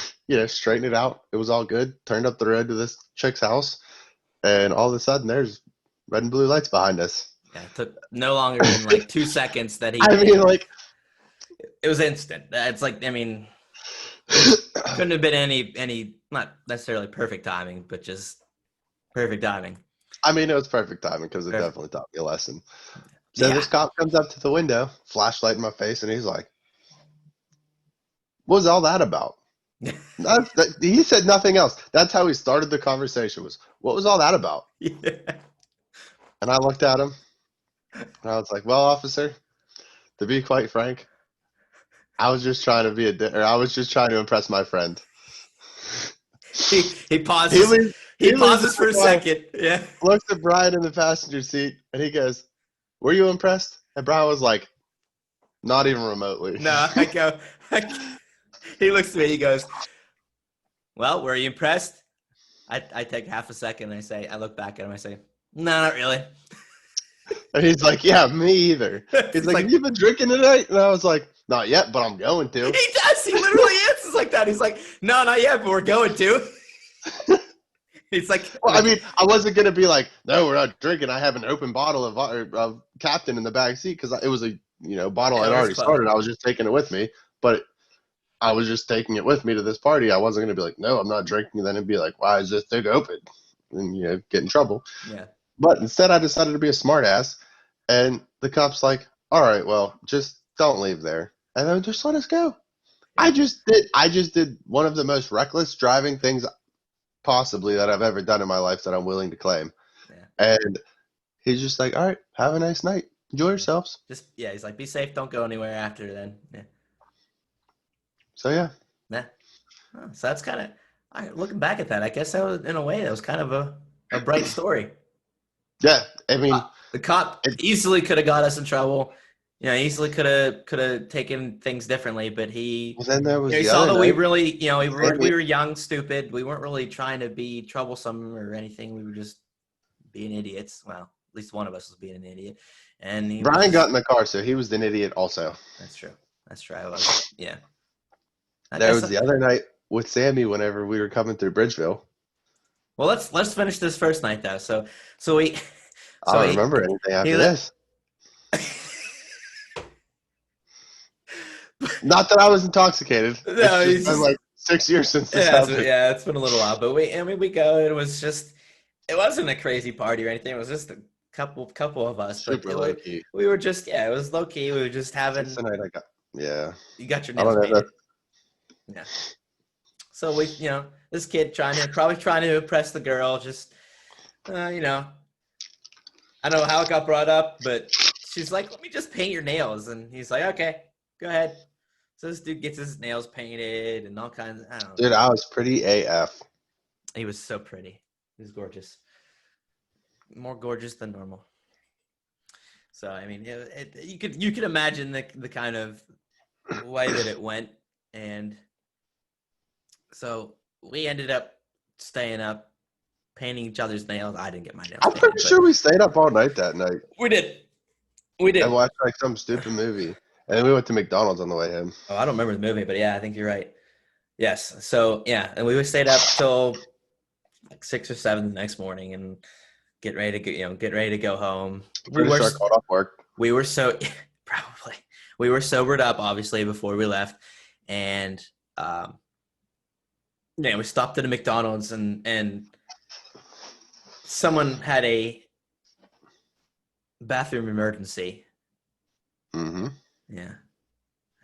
straightened it out. It was all good. Turned up the road to this chick's house, and all of a sudden, there's red and blue lights behind us. Yeah, it took no longer than like 2 seconds that he I did. mean, like, It was instant. It's like, I mean, couldn't have been any not necessarily perfect timing, but just perfect timing. I mean, it was perfect timing because it Perfect. definitely taught me a lesson. So Yeah. this cop comes up to the window, flashlight in my face, and he's like, "What was all that about?" He said nothing else. That's how he started the conversation. Was, "What was all that about?" Yeah. And I looked at him, and I was like, "Well, officer, to be quite frank, I was just trying to I was just trying to impress my friend." He He pauses. leaves. He He leaves pauses the for a car, second. Yeah. looks at Brian in the passenger seat, and he goes, "Were you impressed?" And Brian was like, "Not even remotely." No, he looks at me, he goes, well, were you impressed? I take half a second and I look back at him, I say, no, not really. And he's like, "Yeah, me either." He's He's like, like, "Have you been drinking tonight?" And I was like, "Not yet, but I'm going he to." does, he literally answers like that. He's like, no, not yet, but we're going to. He's like, Well, I mean, I wasn't gonna be like, "No, we're not drinking. I have an open bottle of Captain in the back seat," because it was a bottle I'd already started. I was just taking it with me, but I was just taking it with me to this party. I wasn't gonna be like, "No, I'm not drinking." And then it'd be like, "Why is this thing open?" And get in trouble. yeah. But instead, I decided to be a smartass, and the cop's like, "All right, well, just don't leave there, and then just let us go." Yeah. I just did one of the most reckless driving things possibly that I've ever done in my life that I'm willing to claim. Yeah. And he's just like, "All right, have a nice night. Enjoy yourselves." He's like, be safe, don't go anywhere after then. Yeah. So yeah. Yeah. Oh, so that's kind of, looking back at that, I guess that was, in a way, that was kind of a bright story. Yeah, I mean, The cop it, easily could have got us in trouble. easily could have taken things differently, but he, Well, then there was he the saw other that we night. really, we Sammy, were young, stupid. We weren't really trying to be troublesome or anything. We were just being idiots. Well, at least one of us was being an idiot, and he was Brian got just. in the car, so he was an idiot also. That's true. That's true. I was. Yeah. I There guess. was the other night with Sammy whenever we were coming through Bridgeville. Well, let's finish this first night though. So we, I so don't remember anything he after let. this. Not that I was intoxicated. It's No, just he's been just. like 6 years since this Yeah, happened. it's been a little while, but we go. It was just, it wasn't a crazy party or anything. It was just a couple of us, but Super low key. we were just, yeah, it was low key. We were just Since having. the night I got, yeah. You got your I nails don't know. painted. Yeah. So we, this kid probably trying to impress the girl. Just, I don't know how it got brought up, but she's like, "Let me just paint your nails," and he's like, "Okay, go ahead." So this dude gets his nails painted and all kinds. I don't Dude, know. I was pretty AF. He was so pretty. He was gorgeous, more gorgeous than normal. So I mean, you could imagine the kind of way that it went, and so we ended up staying up, painting each other's nails. I didn't get my nails I'm painted, pretty but sure we stayed up all night that night we did. We and did. watched like some stupid movie. And then we went to McDonald's on the way home. Oh, I don't remember the movie, but yeah, I think you're right. Yes. So yeah, and we stayed up till like 6 or 7 the next morning and get ready to go home. We Pretty were sure I called off work. we were so probably we were sobered up obviously before we left, and we stopped at a McDonald's and someone had a bathroom emergency. Mm-hmm. Yeah,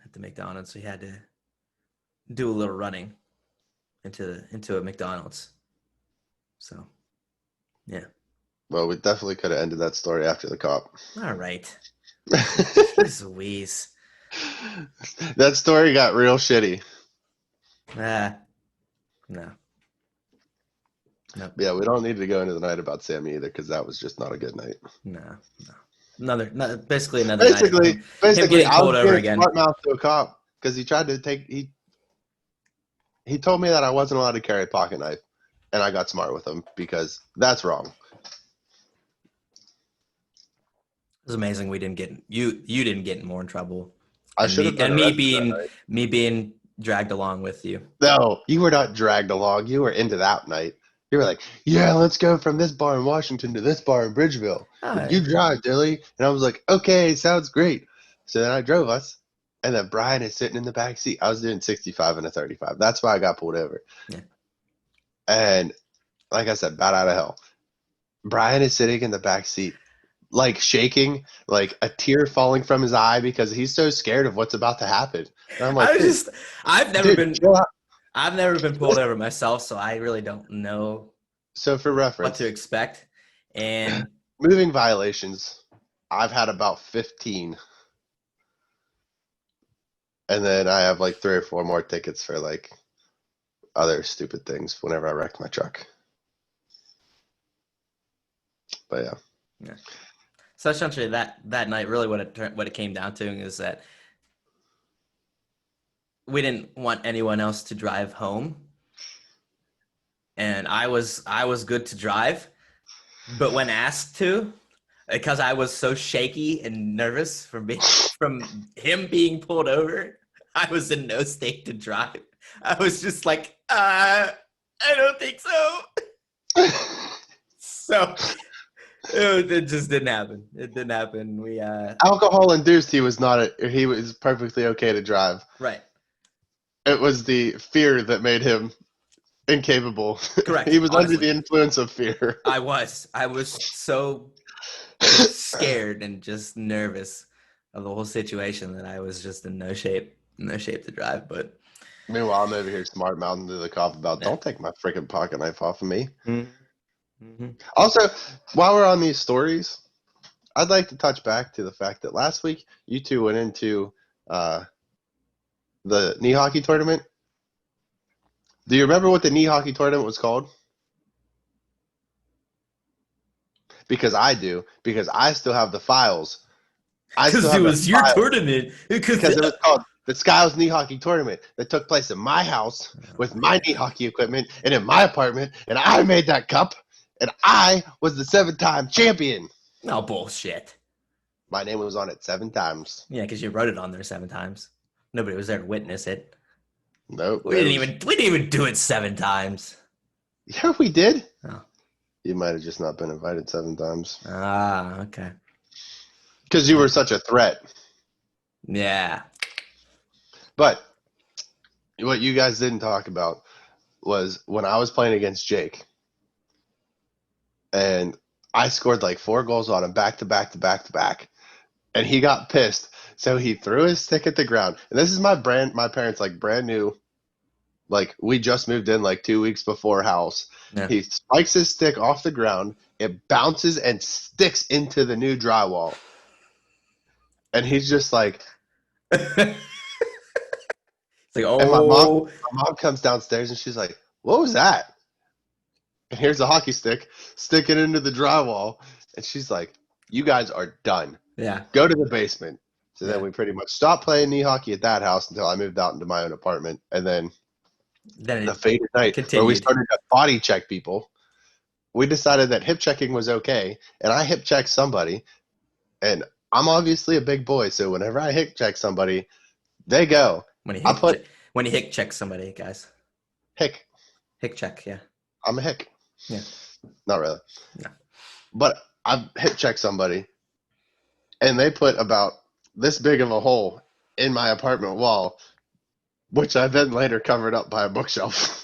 at the McDonald's, so we had to do a little running into a McDonald's. So yeah. Well, we definitely could have ended that story after the cop. All right. Jeez Louise. That story got real shitty. Ah, no. Nope. Yeah, we don't need to go into the night about Sammy either because that was just not a good night. No. Basically another night of him Basically, getting I pulled was over being again. smart mouth to a cop because he tried to take he told me that I wasn't allowed to carry a pocket knife, and I got smart with him because that's wrong. It was amazing we didn't get you didn't get more in trouble. I And should have been me arrested that being night. me being dragged along with you. No, you were not dragged along. You were into that night. You were like, yeah, let's go from this bar in Washington to this bar in Bridgeville. Oh, You drive, Dilly. And I was like, okay, sounds great. So then I drove us, and then Brian is sitting in the back seat. I was doing 65 and a 35. That's why I got pulled over. yeah. And like I said, bat out of hell. Brian is sitting in the back seat, like shaking, like a tear falling from his eye because he's so scared of what's about to happen. And I'm like, I was just I've never dude, been chill out. I've never been pulled over myself, so I really don't know So for what reference, to expect. And moving violations, I've had about 15. And then I have like 3 or 4 more tickets for like other stupid things whenever I wrecked my truck. But yeah. yeah. So essentially that night really what it came down to is that we didn't want anyone else to drive home. And I was good to drive, but when asked to, because I was so shaky and nervous from him being pulled over, I was in no state to drive. I was just like, I don't think so. So it just didn't happen. It didn't happen. We Alcohol induced, he was perfectly okay to drive. right. It was the fear that made him incapable. Correct. He was Honestly, under the influence of fear. I was so scared and just nervous of the whole situation that I was just in no shape to drive. But Meanwhile, I'm over here smart mouthing to the cop about, yeah. don't take my freaking pocket knife off of me. Mm-hmm. Also, while we're on these stories, I'd like to touch back to the fact that last week you two went into the knee hockey tournament. Do you remember what the knee hockey tournament was called? Because I do, because I still have the files I still Because it have the was your file tournament. because it was called the Skiles Knee Hockey Tournament that took place in my house Oh with my my knee God. hockey equipment and in my apartment, and I made that cup, and I was the 7-time champion. No bullshit. My name was on it 7 times. Yeah, because you wrote it on there 7 times. Nobody was there to witness it. Nope. We didn't even do it 7 times. Yeah, we did. Oh. You might have just not been invited 7 times. Ah, okay. Because you were such a threat. Yeah. But what you guys didn't talk about was when I was playing against Jake, and I scored like 4 goals on him back to back to back to back, and he got pissed, so he threw his stick at the ground. And this is my parents like brand new, like we just moved in like 2 weeks before house. Yeah. He spikes his stick off the ground, it bounces and sticks into the new drywall, and he's just like, It's like, and oh, my mom comes downstairs and she's like, "What was that?" And here's a hockey stick sticking into the drywall, and she's like, "You guys are done. yeah, Go to the basement." So then yeah. we pretty much stopped playing knee hockey at that house until I moved out into my own apartment. And then Then the it fated night where we continued. started to body check people, we decided that hip checking was okay. And I hip checked somebody, and I'm obviously a big boy. So whenever I hip check somebody, they go. When you I put hick check somebody, guys. hick. Hick check, yeah. I'm a hick. Yeah. Not really. No. But I hip checked somebody, and they put about this big of a hole in my apartment wall, which I then later covered up by a bookshelf.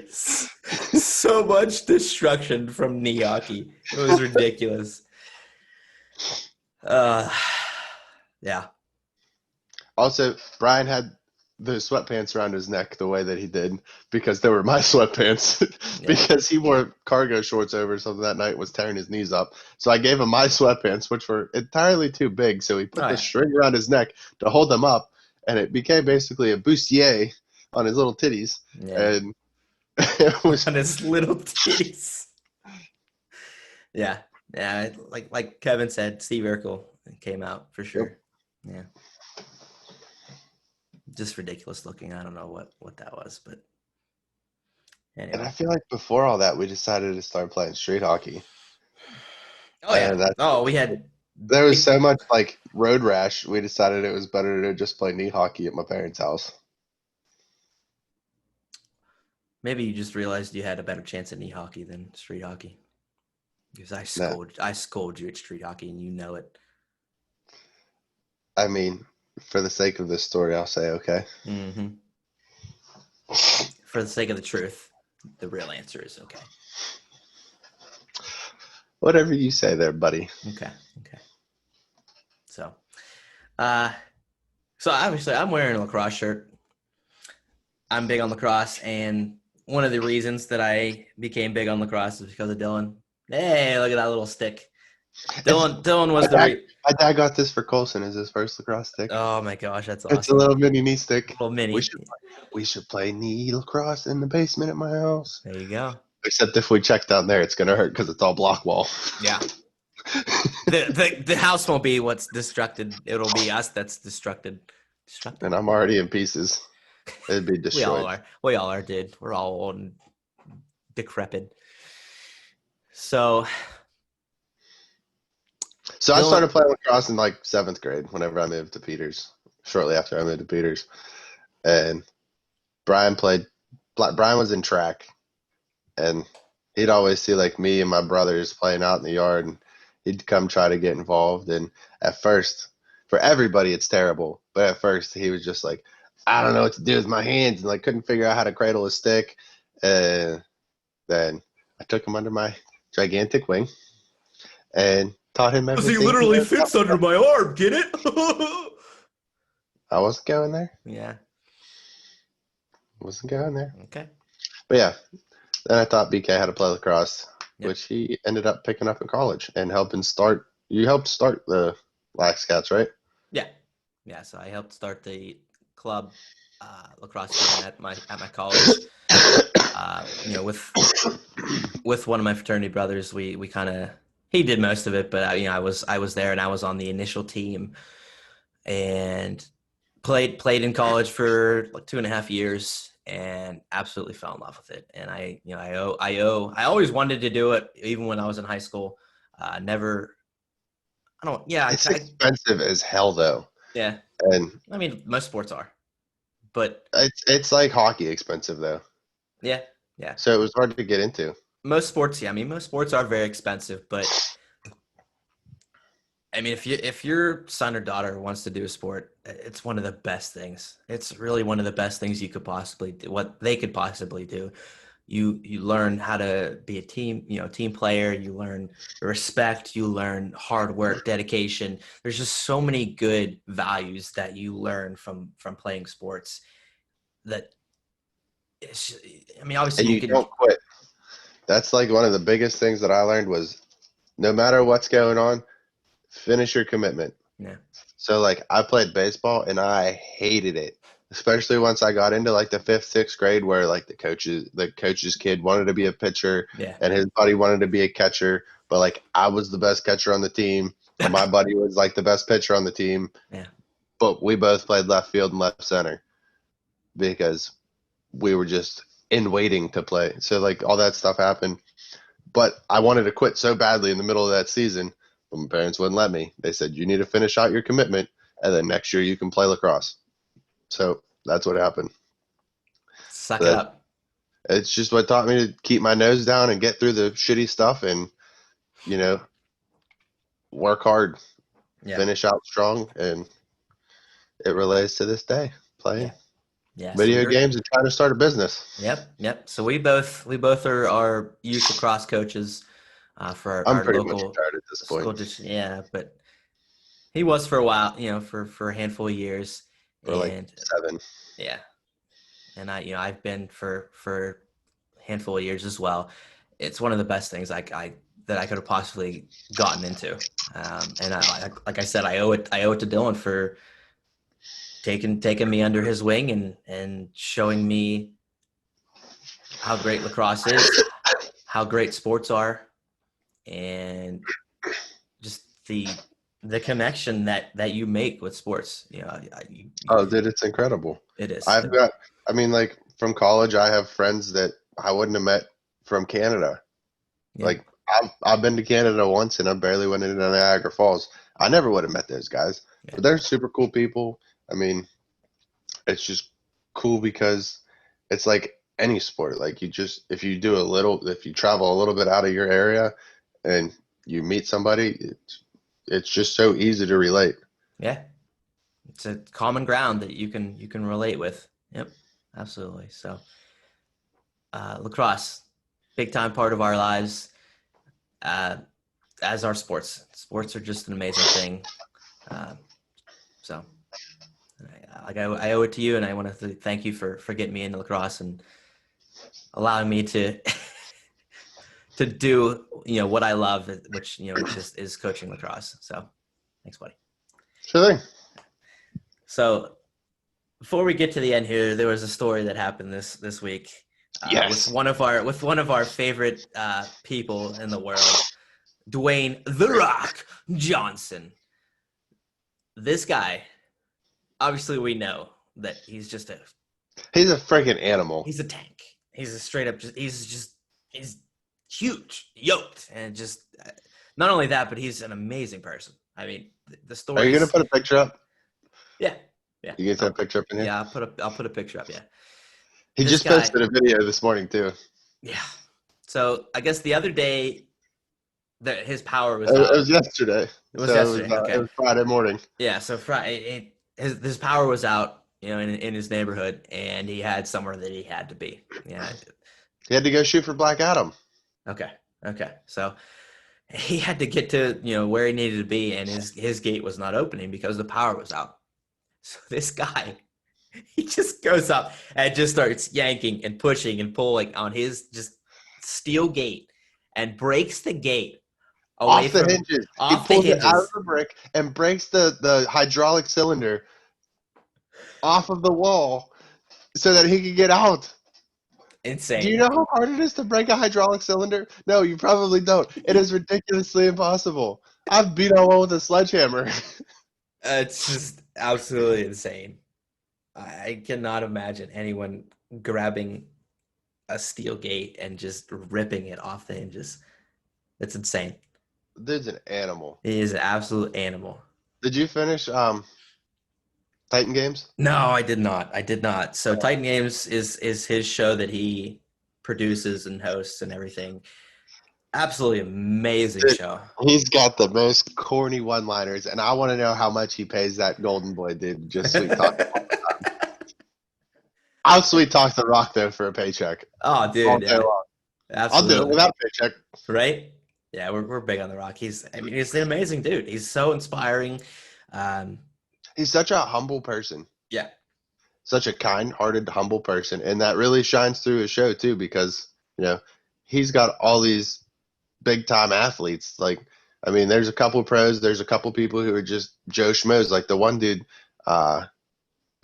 So much destruction from knee hockey. It was ridiculous. Uh, yeah. Also, Brian had the sweatpants around his neck the way that he did because they were my sweatpants Yeah. because he wore cargo shorts over something that night, was tearing his knees up. So I gave him my sweatpants, which were entirely too big. So he put Oh, the yeah. string around his neck to hold them up, and it became basically a bustier on his little titties. Yeah. And it was On his little titties. Yeah. Yeah. Like Kevin said, Steve Urkel came out for sure. Yep. Yeah. Just ridiculous looking. I don't know what that was, but anyway. And I feel like before all that, we decided to start playing street hockey. Oh yeah. We had. There was so much like road rash. We decided it was better to just play knee hockey at my parents' house. Maybe you just realized you had a better chance at knee hockey than street hockey. Because I scold you at street hockey, and you know it. I mean, for the sake of this story, I'll say okay. Mm-hmm. For the sake of the truth, the real answer is okay. Whatever you say there, buddy. Okay. So obviously I'm wearing a lacrosse shirt. I'm big on lacrosse, and one of the reasons that I became big on lacrosse is because of Dillon. Hey, look at that little stick. Dillon was my dad got this for Colson as his first lacrosse stick. Oh my gosh, that's awesome. It's a little mini knee stick. Little mini. We should play knee lacrosse in the basement at my house. There you go. Except if we check down there, it's gonna hurt because it's all block wall. Yeah. The house won't be what's destructed. It'll be us that's destructed. And I'm already in pieces. It'd be destroyed. We all are, dude. We're all old and decrepit. So I started playing lacrosse in like 7th grade whenever I moved to Peters, shortly after I moved to Peters. And Brian was in track, and he'd always see like me and my brothers playing out in the yard, and he'd come try to get involved. And at first, for everybody, it's terrible. But at first, he was just like, I don't know what to do with my hands, and like couldn't figure out how to cradle a stick. And then I took him under my gigantic wing and taught him everything. He literally fits under my arm. Get it? I wasn't going there. Yeah. Wasn't going there. Okay. But yeah, then I thought BK had to play lacrosse, which he ended up picking up in college and helping start. You helped start the Lax Cats, right? Yeah. Yeah. So I helped start the club lacrosse team at my college. With one of my fraternity brothers, he he did most of it, but I was there and I was on the initial team and played in college for like 2.5 years and absolutely fell in love with it. And I always wanted to do it even when I was in high school. Never, I don't, yeah, It's expensive as hell though, yeah. and I mean, most sports are, but it's like hockey expensive though. yeah, yeah. So it was hard to get into. Most sports, yeah. I mean, most sports are very expensive, but I mean, if your son or daughter wants to do a sport, it's one of the best things. It's really one of the best things you could possibly do. What they could possibly do. You learn how to be a team player. You learn respect. You learn hard work, dedication. There's just so many good values that you learn from playing sports. That it's, I mean, obviously And you you can, don't quit. That's like one of the biggest things that I learned was no matter what's going on, finish your commitment. yeah, So like I played baseball and I hated it. Especially once I got into like the fifth, sixth grade where like the coach's kid wanted to be a pitcher yeah, and his buddy wanted to be a catcher, but like I was the best catcher on the team and my buddy was like the best pitcher on the team, yeah, but we both played left field and left center because we were just in waiting to play. So like all that stuff happened. But I wanted to quit so badly in the middle of that season, but my parents wouldn't let me. They said, you need to finish out your commitment, and then next year you can play lacrosse. So that's what happened. suck it That up. it's just what taught me to keep my nose down and get through the shitty stuff and, you know, work hard, Yeah, finish out strong. And it relates to this day playing yeah, yeah. So video you're games and trying to start a business. Yep, yep. So we both are youth lacrosse coaches for I'm our pretty much local tired at this school point district. Yeah, but he was for a while, for a handful of years, for like and 7. yeah, and I've been for a handful of years as well. It's one of the best things I that I could have possibly gotten into, and like I said, I owe it to Dylan for taking me under his wing and showing me how great lacrosse is, how great sports are, and just the connection that you make with sports. Oh, dude, it's incredible. It is. I've got, I mean, like from college, I have friends that I wouldn't have met from Canada. Yeah, Like I've been to Canada once, and I barely went into Niagara Falls. I never would have met those guys, yeah, but they're super cool people. I mean, it's just cool because it's like any sport. Like you just if you travel a little bit out of your area, and you meet somebody, it's just so easy to relate. yeah. It's a common ground that you can relate with. Yep, absolutely. So, lacrosse, big time part of our lives. Uh, as our sports. Sports are just an amazing thing. Uh, so, I owe it to you, and I want to thank you for getting me into lacrosse and allowing me to to do what I love, which just is coaching lacrosse. So, thanks, buddy. Sure thing. So, before we get to the end here, there was a story that happened this week with Yes. one of our favorite people in the world, Dwayne The Rock Johnson. This guy, obviously, we know that he's just He's a freaking animal. he's a tank. He's a straight up he's huge, yoked, and just not only that, but he's an amazing person. I mean, the Are you gonna stories. put a picture up? Yeah, yeah. You get that picture up in here? Yeah, I'll put a picture up. Yeah, He this just guy. posted a video this morning too. Yeah. So I guess the other day that his power was It out. was yesterday, It was so yesterday. it Okay. was Friday morning. Yeah. So Friday, his power was out, in his neighborhood, and he had somewhere that he had to be. Yeah. He had to go shoot for Black Adam. Okay. Okay. So he had to get to where he needed to be, and his gate was not opening because the power was out. So this guy, he just goes up and just starts yanking and pushing and pulling on his just steel gate and breaks the gate away Off the from hinges. He off the pulls it out of hinges. the brick and breaks the hydraulic cylinder off of the wall so that he could get out. Do you insane. know how hard it is to break a hydraulic cylinder? No, you probably don't. It is ridiculously impossible. I've beat on one with a sledgehammer. It's just absolutely insane. I cannot imagine anyone grabbing a steel gate and just ripping it off the hinges. It's insane. Dude's an animal. He is an absolute animal. Did you finish Titan Games? No, I did not. I did not. So Titan Games is his show that he produces and hosts and everything. Absolutely amazing Dude, show. he's got the most corny one-liners, and I want to know how much he pays that golden boy dude to just sweet talk. I'll sweet talk The Rock though for a paycheck Oh, all dude, day yeah, long. I'll do it absolutely. without a paycheck. Right? Yeah, we're big on The Rock. I mean, he's an amazing dude. He's so inspiring. Um, He's such a humble person, yeah, such a kind-hearted, humble person, and that really shines through his show too. Because you know he's got all these big-time athletes. Like, I mean, there's a couple pros, there's a couple people who are just Joe Schmoes. Like the one dude uh,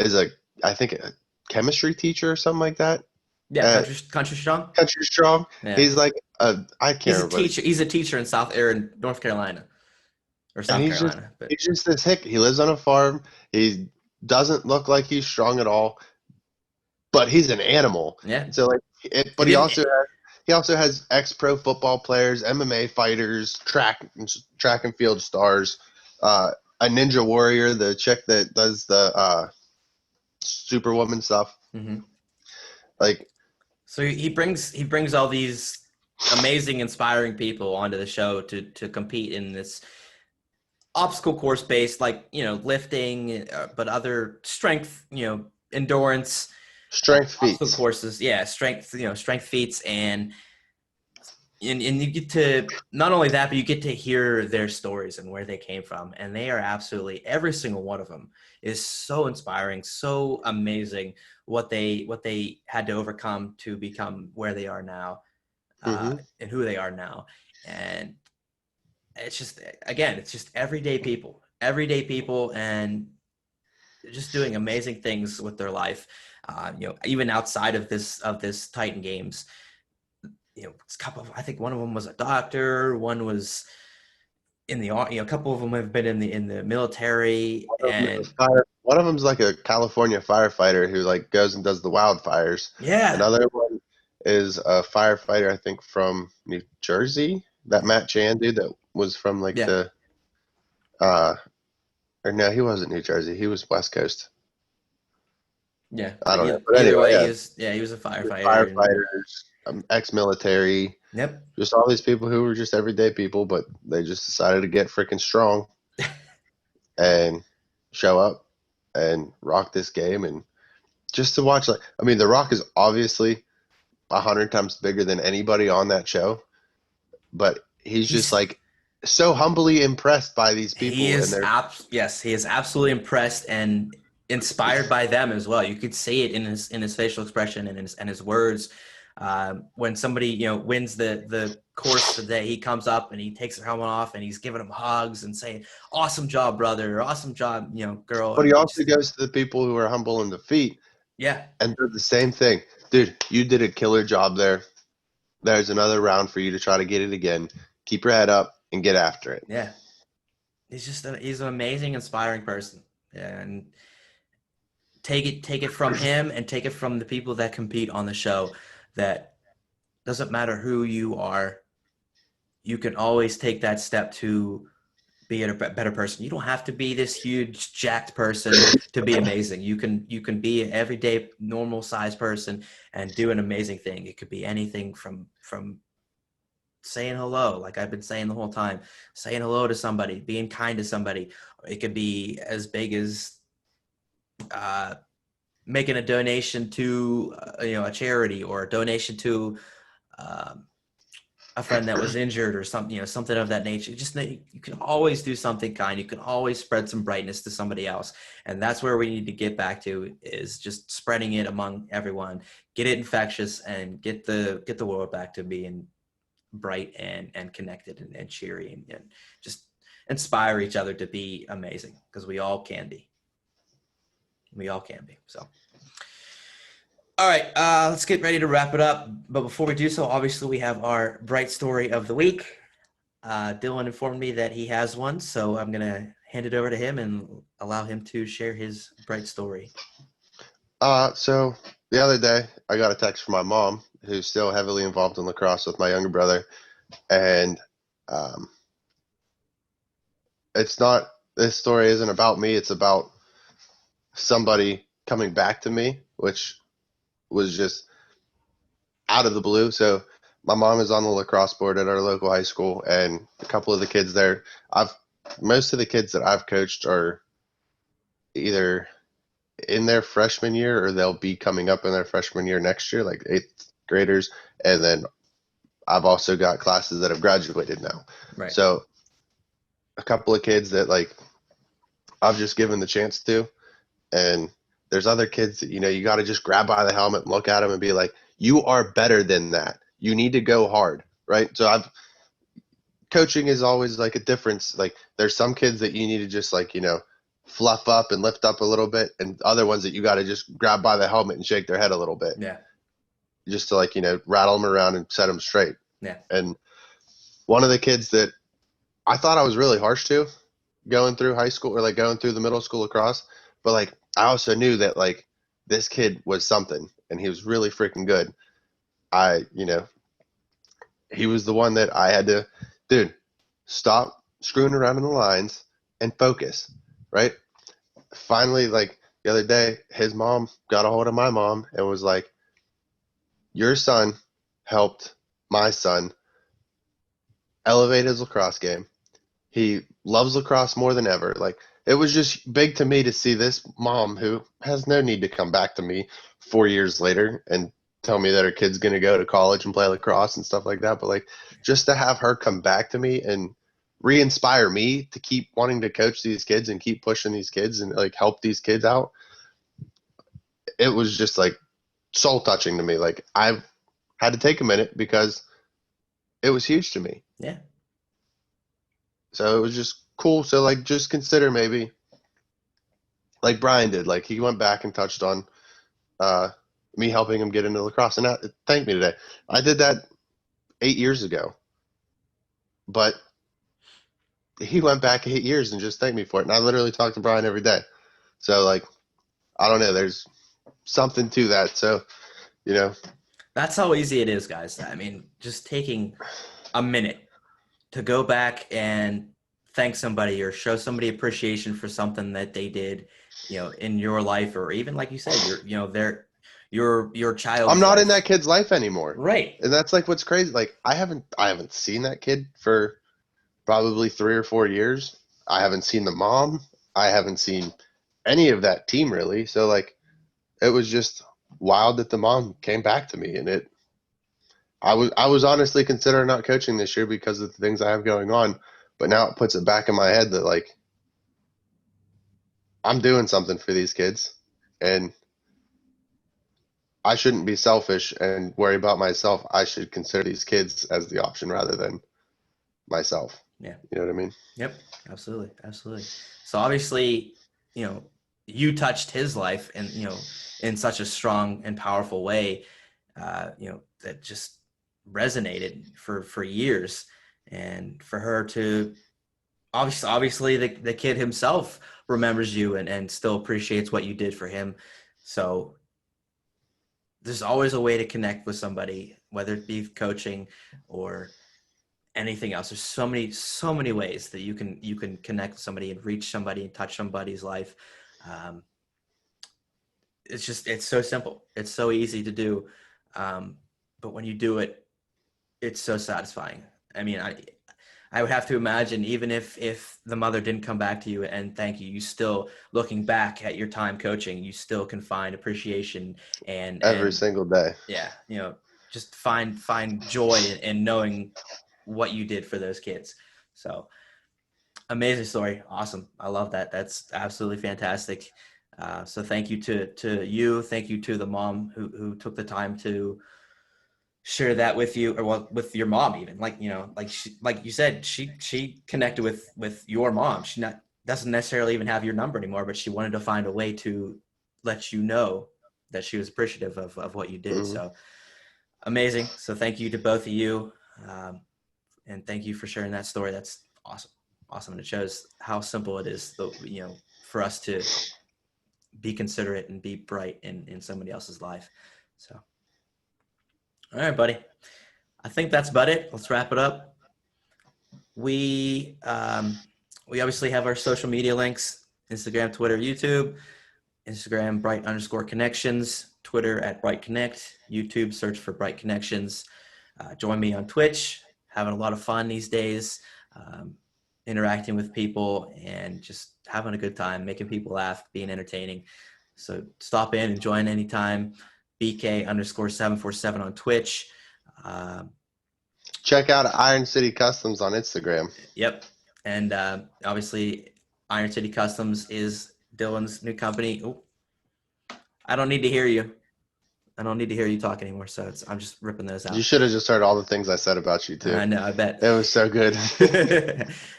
is I think, a chemistry teacher or something like that. yeah. Uh, Country Strong. Country Strong. Yeah, He's like I can't he's a remember what teacher. He's a teacher in North Carolina or and South Carolina. But he's just this hick. He lives on a farm. He doesn't look like he's strong at all, but he's an animal. yeah, So like, he but didn't. he also has ex pro football players, MMA fighters, track and field stars, a ninja warrior, the chick that does the Superwoman stuff. Mhm. Like, So he brings all these amazing, inspiring people onto the show to compete in this obstacle course based, like lifting, but other strength, endurance strength obstacle feats. courses. Yeah, strength feats, and you get to not only that, but you get to hear their stories and where they came from, and they are absolutely every single one of them is so inspiring, so amazing what they had to overcome to become where they are now, Hmm. and who they are now, and it's just again, it's just everyday people, and just doing amazing things with their life. Even outside of this Titan Games, it's a couple of, I think one of them was a doctor, one was in the a couple of them have been in the military, and One of them's like a California firefighter who like goes and does the wildfires. yeah, Another one is a firefighter, I think from New Jersey. That Matt Chan dude that was from like yeah, the uh or no, he wasn't New Jersey. He was West Coast. yeah. I But don't know. But either anyway, way, yeah, he was a firefighter, and firefighters, ex-military, yep, just all these people who were just everyday people, but they just decided to get freaking strong and show up and rock this game. And just to watch, like, I mean, The Rock is obviously 100 times bigger than anybody on that show, but he's just he's like so humbly impressed by these he people and is they're yes, he is absolutely impressed and inspired by them as well. You could see it in his facial expression and his words. When somebody wins the course today, he comes up and he takes their helmet off and he's giving them hugs and saying, "Awesome job, brother! Awesome job, girl!" but he And he also just goes to the people who are humble in defeat yeah, and does the same thing. Dude, you did a killer job there. There's another round for you to try to get it again. Keep your head up and get after it. yeah. He's an amazing, inspiring person, and take it from him and take it from the people that compete on the show. That doesn't matter who you are, you can always take that step to be a better person. You don't have to be this huge jacked person to be amazing. You can be an everyday normal sized person and do an amazing thing. It could be anything from saying hello, like I've been saying the whole time, saying hello to somebody, being kind to somebody. It could be as big as uh, making a donation to a charity, or a donation to um, a friend that was injured, or something, something of that nature. Just you can always do something kind. You can always spread some brightness to somebody else, and that's where we need to get back to, is just spreading it among everyone. Get it infectious and get the world back to being bright and connected and cheery, and just inspire each other to be amazing, because we all can be. We all can be. So All right, let's get ready to wrap it up. But before we do so, obviously we have our bright story of the week. Dylan informed me that he has one, so I'm gonna hand it over to him and allow him to share his bright story. So the other day, I got a text from my mom, who's still heavily involved in lacrosse with my younger brother, and um, it's not. This story isn't about me. It's about somebody coming back to me, which was just out of the blue. So my mom is on the lacrosse board at our local high school, and a couple of the kids there, I've most of the kids that I've coached are either in their freshman year or they'll be coming up in their freshman year next year, like eighth graders. And then I've also got classes that have graduated now. Right. So a couple of kids that like I've just given the chance to, and there's other kids that you got to just grab by the helmet and look at them and be like, you are better than that. You need to go hard, right? So I've coaching is always like a difference. Like there's some kids that you need to just like fluff up and lift up a little bit, and other ones that you got to just grab by the helmet and shake their head a little bit, Yeah. just to like rattle them around and set them straight. Yeah. And one of the kids that I thought I was really harsh to going through high school or like going through the middle school lacrosse, but like I also knew that like this kid was something and he was really freaking good. He was the one that I had to, dude, stop screwing around in the lines and focus, right? Finally, like the other day, his mom got a hold of my mom and was like, your son helped my son elevate his lacrosse game. He loves lacrosse more than ever. Like it was just big to me to see this mom who has no need to come back to me 4 years later and tell me that her kid's going to go to college and play lacrosse and stuff like that. But like just to have her come back to me and re-inspire me to keep wanting to coach these kids and keep pushing these kids and like help these kids out. It was just like soul touching to me. Like I had to take a minute because it was huge to me. Yeah. So it was just cool. So like just consider maybe like Brian did, like he went back and touched on uh, me helping him get into lacrosse, and thanked me today. I did that 8 years ago, but he went back 8 years and just thanked me for it. And I literally talk to Brian every day. So like, I don't know, there's something to that. So, you know, That's how easy it is, guys. I mean, just taking a minute to go back and thank somebody or show somebody appreciation for something that they did, in your life, or even like you said, your I'm child's not in life. that kid's life anymore. Right. And that's like what's crazy. Like I haven't seen that kid for probably 3 or 4 years. I haven't seen the mom. I haven't seen any of that team really. So like it was just wild that the mom came back to me, and I was honestly considering not coaching this year because of the things I have going on, but now it puts it back in my head that like I'm doing something for these kids and I shouldn't be selfish and worry about myself. I should consider these kids as the option rather than myself. Yeah. You know what I mean? Yep. Absolutely. Absolutely. So obviously, you know, you touched his life and, in such a strong and powerful way, that just resonated for years. And for her to obviously the kid himself remembers you and still appreciates what you did for him. So there's always a way to connect with somebody, whether it be coaching or anything else. There's so many ways that you can connect with somebody and reach somebody and touch somebody's life. Um, it's so simple. It's so easy to do. But when you do it, it's so satisfying. I mean, I would have to imagine, even if the mother didn't come back to you and thank you, you still, looking back at your time coaching, you still can find appreciation Every and single day. yeah, just find joy in knowing what you did for those kids. So amazing story. Awesome. I love that. That's absolutely fantastic. So thank you to you. Thank you to the mom who took the time to share that with you, or well, with your mom, even like you said, she connected with your mom. She not doesn't necessarily even have your number anymore, but she wanted to find a way to let you know that she was appreciative of what you did. Mhm. So amazing. So thank you to both of you. And thank you for sharing that story. That's awesome. Awesome. And it shows how simple it is, for us to be considerate and be bright in somebody else's life. So, all right, buddy. I think that's about it. Let's wrap it up. We obviously have our social media links: Instagram, Twitter, YouTube. Instagram, bright_connections, Twitter at bright connect, YouTube, search for bright connections. Join me on Twitch, having a lot of fun these days, interacting with people and just having a good time, making people laugh, being entertaining. So stop in and join anytime. BK_747 on Twitch. Check out Iron City Customs on Instagram. Yep. And obviously, Iron City Customs is Dillon's new company. Ooh, I don't need to hear you. I don't need to hear you talk anymore. So I'm just ripping those out. You should have just heard all the things I said about you too. I know, I bet. It was so good.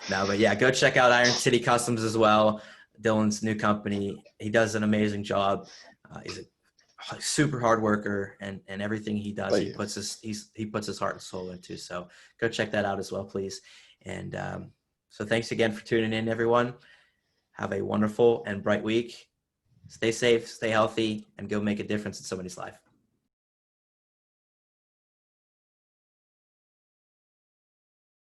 No, but yeah, go check out Iron City Customs as well. Dillon's new company. He does an amazing job. He's a super hard worker, and everything he does, he puts his heart and soul into. So go check that out as well, please. And so thanks again for tuning in, everyone. Have a wonderful and bright week. Stay safe, stay healthy, and go make a difference in somebody's life.